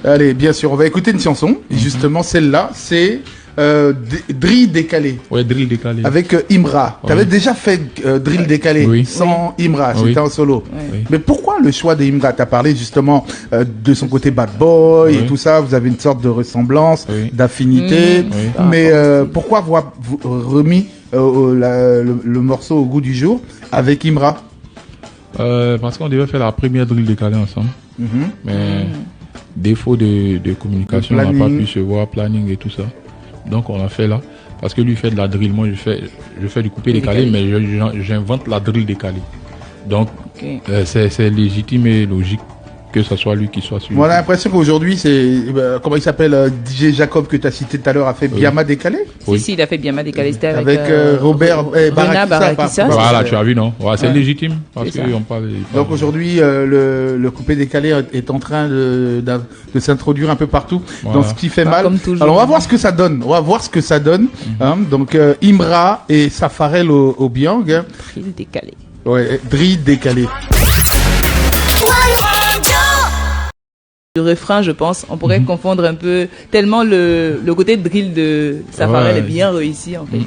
Allez, bien sûr, on va écouter une chanson. Et justement, celle-là, c'est Drill Décalé. Ouais, Drill Décalé. Avec Imra. Tu avais déjà fait Drill Décalé sans Imra, c'était en solo. Oui. Mais pourquoi le choix d'Imra? Tu as parlé justement de son côté bad boy et tout ça. Vous avez une sorte de ressemblance, d'affinité. Mais pourquoi avoir remis le morceau au goût du jour avec Imra? Parce qu'on devait faire la première Drill Décalé ensemble. Mais défaut de communication, on n'a pas pu se voir, planning et tout ça. Donc on a fait là. Parce que lui fait de la drill, moi je fais du coupé décalé, mais j'invente la drill décalée. Donc c'est légitime et logique que ce soit lui qui soit celui. Moi, on a l'impression qu'aujourd'hui, c'est comment il s'appelle, DJ Jacob que tu as cité tout à l'heure a fait Biama Décalé. Si, il a fait Biama Décalé. C'était avec Robert Barakissa. Voilà, tu as vu, non? C'est légitime. Parce que on parle. Donc aujourd'hui, le coupé décalé est en train de s'introduire un peu partout dans ce qui fait mal. Alors on va voir ce que ça donne. Donc Imra et Safarel au Biang. Drill décalé. Ouais, Drill décalé. Du refrain, je pense, on pourrait confondre un peu, tellement le côté drill de Safarel est bien réussi en fait.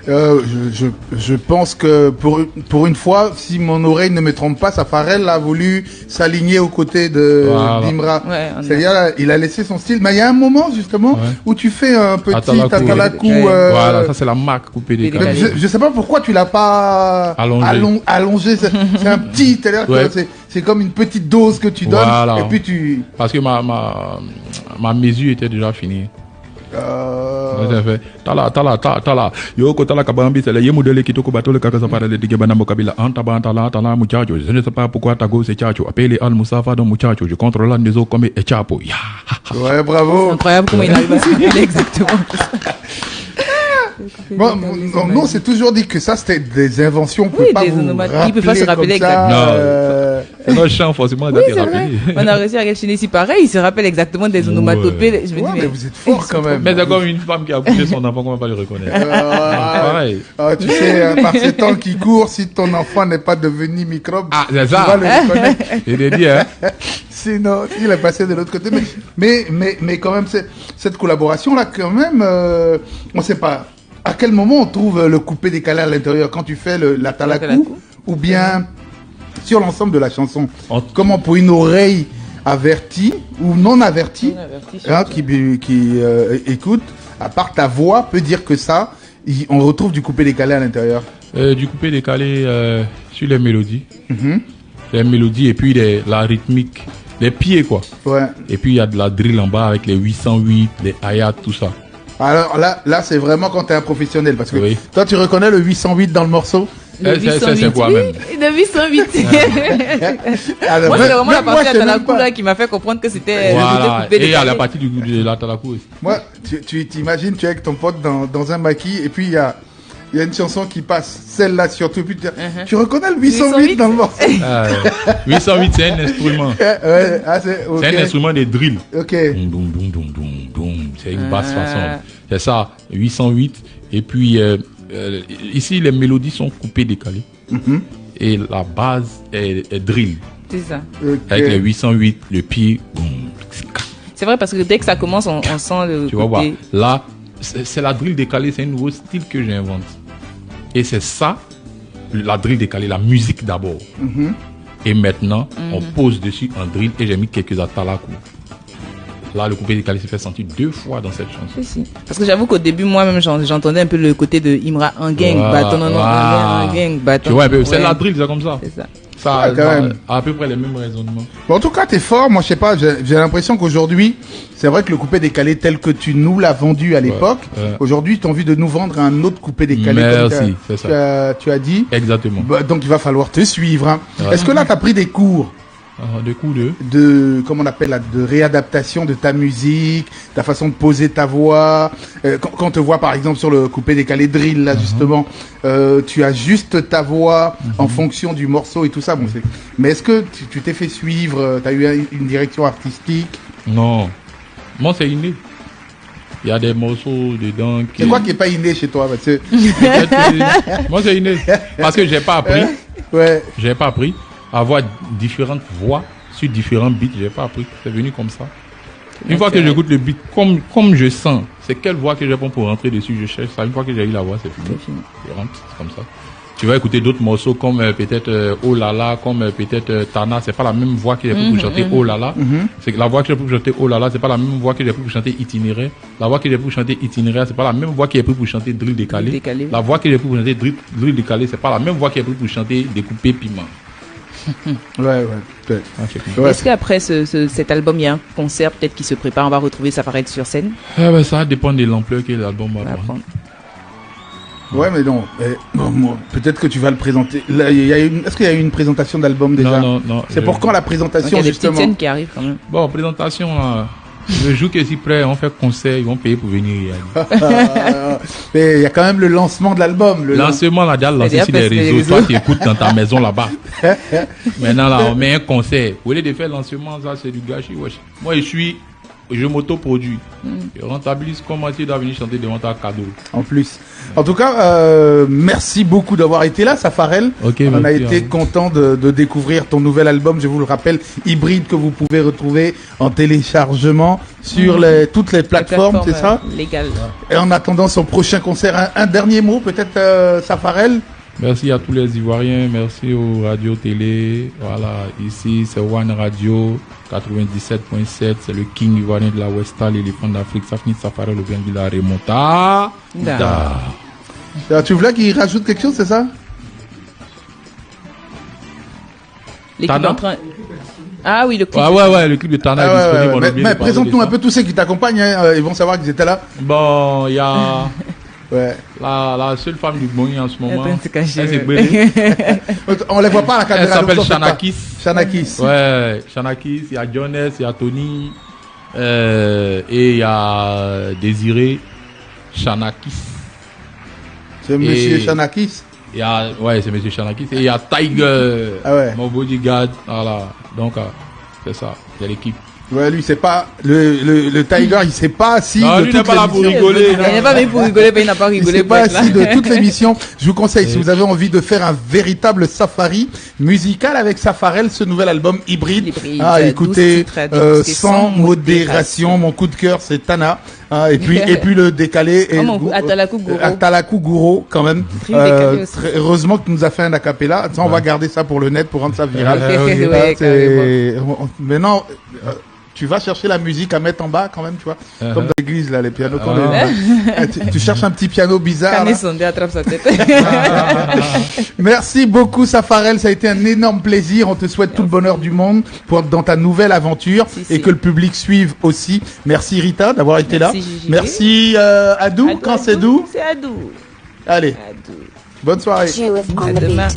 Je pense que pour une fois, si mon oreille ne me trompe pas, Safarel a voulu s'aligner aux côtés d'Imra. C'est-à-dire, il a laissé son style. Mais il y a un moment, justement, où tu fais un petit Atalakou. Voilà, ça c'est la marque coupée décalée. Je sais pas pourquoi tu l'as pas allongé. C'est un petit, c'est-à-dire que c'est comme une petite dose que tu donnes. Et puis tu... Parce que ma mesure était déjà finie. Je ne sais pas pourquoi Tago c'est Chacho. Appelez Al Moussafa dans Muchacho. Je contrôle la maison comme et Chapo. Ouais, bravo. C'est incroyable comment il arrive à se exactement. Bon, non, c'est toujours dit que ça c'était des inventions. On peut pas il peut pas se rappeler exactement. Non, je chante forcément à rappeler. On a réussi à réussir ici pareil, il se rappelle exactement des onomatopées. Je me dis, mais vous êtes fort quand même. Mais c'est comme une femme qui a accouché son enfant, comment on va le reconnaître? Pareil. Tu sais, par ces temps qui courent, si ton enfant n'est pas devenu microbe, c'est ça. Tu vas le reconnaître. Il est dit, hein. Sinon, il est passé de l'autre côté. Mais quand même, cette collaboration-là, quand même, on sait pas. À quel moment on trouve le coupé décalé à l'intérieur? Quand tu fais la talakou ou bien sur l'ensemble de la chanson? Comment pour une oreille avertie ou non avertie, qui écoute, à part ta voix, peut dire que ça, on retrouve du coupé décalé à l'intérieur? Du coupé décalé sur les mélodies. Les mélodies et puis la rythmique, les pieds quoi. Ouais. Et puis il y a de la drill en bas avec les 808, les hi-hats, tout ça. Alors là c'est vraiment quand tu es un professionnel parce que toi tu reconnais le 808 dans le morceau. C'est quoi même? Le 808. Alors, Moi, c'est vraiment la moi, partie je sais même Atalakou pas. là qui m'a fait comprendre que c'était Voilà. coupé Et il y a la décalé. partie de la Talakou aussi. Moi, tu t'imagines, tu es avec ton pote dans un maquis et puis il y a une chanson qui passe, celle-là surtout. Puis tu reconnais le 808 dans le morceau. 808, c'est un instrument. Ouais, c'est ok. C'est un instrument de drill. Ok. Doum, doum, doum, doum, doum, doum. C'est une basse façon. C'est ça, 808. Et puis, ici, les mélodies sont coupées, décalées. Et la base est drill. C'est ça. Ok. Avec les 808, le pied. Boum. C'est vrai parce que dès que ça commence, on sent le Tu vas voir. côté. Là, c'est la drill décalée. C'est un nouveau style que j'invente. Et c'est ça, la drill décalée, la musique d'abord. Et maintenant, on pose dessus un drill et j'ai mis quelques atalakou. Là, le coupé décalé s'est fait sentir 2 fois dans cette chanson. Si. Parce que j'avoue qu'au début, moi-même, j'entendais un peu le côté de Imra, un gang, bâton, non, un gang, bâton. Tu vois, c'est la drill, c'est comme ça. C'est ça. Ça quand même. a à peu près les mêmes raisonnements. Bon, en tout cas, t'es fort. Moi, je sais pas, j'ai l'impression qu'aujourd'hui, c'est vrai que le coupé décalé tel que tu nous l'as vendu à l'époque, aujourd'hui, tu as envie de nous vendre un autre coupé décalé. Merci, c'est ça. Tu as dit. Exactement. Bah, donc, il va falloir te suivre. Hein. Ouais. Est-ce que là, tu as pris des cours Des coups de... comment on appelle là, de réadaptation de ta musique, ta façon de poser ta voix. Quand on te voit par exemple sur le coupé décalé drill là justement, tu ajustes ta voix en fonction du morceau et tout ça. Bon, mais est-ce que tu t'es fait suivre, tu as eu une direction artistique? Non. Moi, c'est inné. Il y a des morceaux dedans qui... C'est quoi qui est pas inné chez toi parce que... Moi, c'est inné. Parce que j'ai pas appris. Ouais. J'ai pas appris à avoir différentes voix sur différents beats. J'ai pas appris. C'est venu comme ça. Une fois que j'écoute le beat, comme je sens, c'est quelle voix que je prends pour rentrer dessus, je cherche ça. Une fois que j'ai eu la voix, c'est fini. Je rentre, c'est comme ça. Tu vas écouter d'autres morceaux comme peut-être Oh là là, comme peut-être Tana. C'est pas la même voix que j'ai pris pour chanter Oh là là. C'est que la voix que j'ai pris pour chanter Oh là là, c'est pas la même voix que j'ai pris pour chanter Itinéraire. La voix que j'ai pris pour chanter Itinéraire, c'est pas la même voix que j'ai pris pour chanter Drill décalé. La voix que j'ai pris pour chanter Drill décalé, c'est pas la même voix que j'ai pris pour chanter Découpé Piment. Ouais. Est-ce qu'après cet album, il y a un concert peut-être qui se prépare, on va retrouver Safarel sur scène? Ça dépend de l'ampleur que l'album va prendre. Ouais, mais non. Peut-être que tu vas le présenter. Là, est-ce qu'il y a eu une présentation d'album déjà? Non. C'est pour quand la présentation, justement? Il y a des justement petites scènes qui arrivent quand même. Bon, présentation, là. Le jour que si prêt, on fait concert, ils vont payer pour venir. Mais il y a quand même le lancement de l'album. Le lancement, là, déjà lancé sur les réseaux. Toi, tu écoutes dans ta maison là-bas. Maintenant, là, on met un concert. Au lieu de faire lancement, ça, c'est du gâchis. Wesh. Moi, je m'auto-produis. Je rentabilise comment tu dois venir chanter devant ta cadeau. En plus. En tout cas, merci beaucoup d'avoir été là, Safarel. On a été content de découvrir ton nouvel album. Je vous le rappelle, Hybride, que vous pouvez retrouver en téléchargement sur toutes les plateformes, c'est ça? Légal. Et en attendant son prochain concert, un dernier mot peut-être, Safarel? Merci à tous les Ivoiriens, merci aux radios télé. Voilà, ici c'est One Radio 97.7, c'est le King ivoirien de la Westal, l'éléphant d'Afrique, Safni Safarel, le bien de la Remonta. Tu voulais qu'il rajoute quelque chose, c'est ça? L'équipe en train... Ah oui, le clip. Ouais, le clip de Tana est disponible. Mais présente-nous un peu tous ceux qui t'accompagnent, hein, ils vont savoir qu'ils étaient là. Bon, il y a... Ouais. La seule femme du Boni en ce moment. On les voit pas à la caméra. Elle s'appelle Shanakis. Shanakis. Ouais, Shanakis. Il y a Jones, il y a Tony. Et il y a Désiré Shanakis. C'est monsieur Shanakis. Ouais, c'est monsieur Shanakis. Et il y a Tiger. Mon bodyguard. Voilà. Donc, c'est ça. Il y a l'équipe. Ouais, lui, c'est pas le Tiger, il sait pas si non, lui n'est pas là pour rigoler. Il n'est pas venu pour rigoler, mais il n'a pas rigolé. Il sait pas si de toute l'émission. Je vous conseille, si vous avez envie de faire un véritable safari musical avec Safarel, ce nouvel album Hybride. Écoutez, sans modération. Mon coup de cœur, c'est Tana. Et puis le décalé et Atalakou Gouro quand même. Heureusement que tu nous as fait un acapella. On va garder ça pour le net pour rendre ça viral. Maintenant, tu vas chercher la musique à mettre en bas quand même, tu vois, comme dans l'église là, les pianos. Tu cherches un petit piano bizarre. Attrape sa tête. Merci beaucoup Safarel, ça a été un énorme plaisir. On te souhaite tout le bonheur du monde dans ta nouvelle aventure et que le public suive aussi. Merci Rita d'avoir été là. Merci Adou, quand c'est doux. C'est Adou. Allez. Bonne soirée. À demain.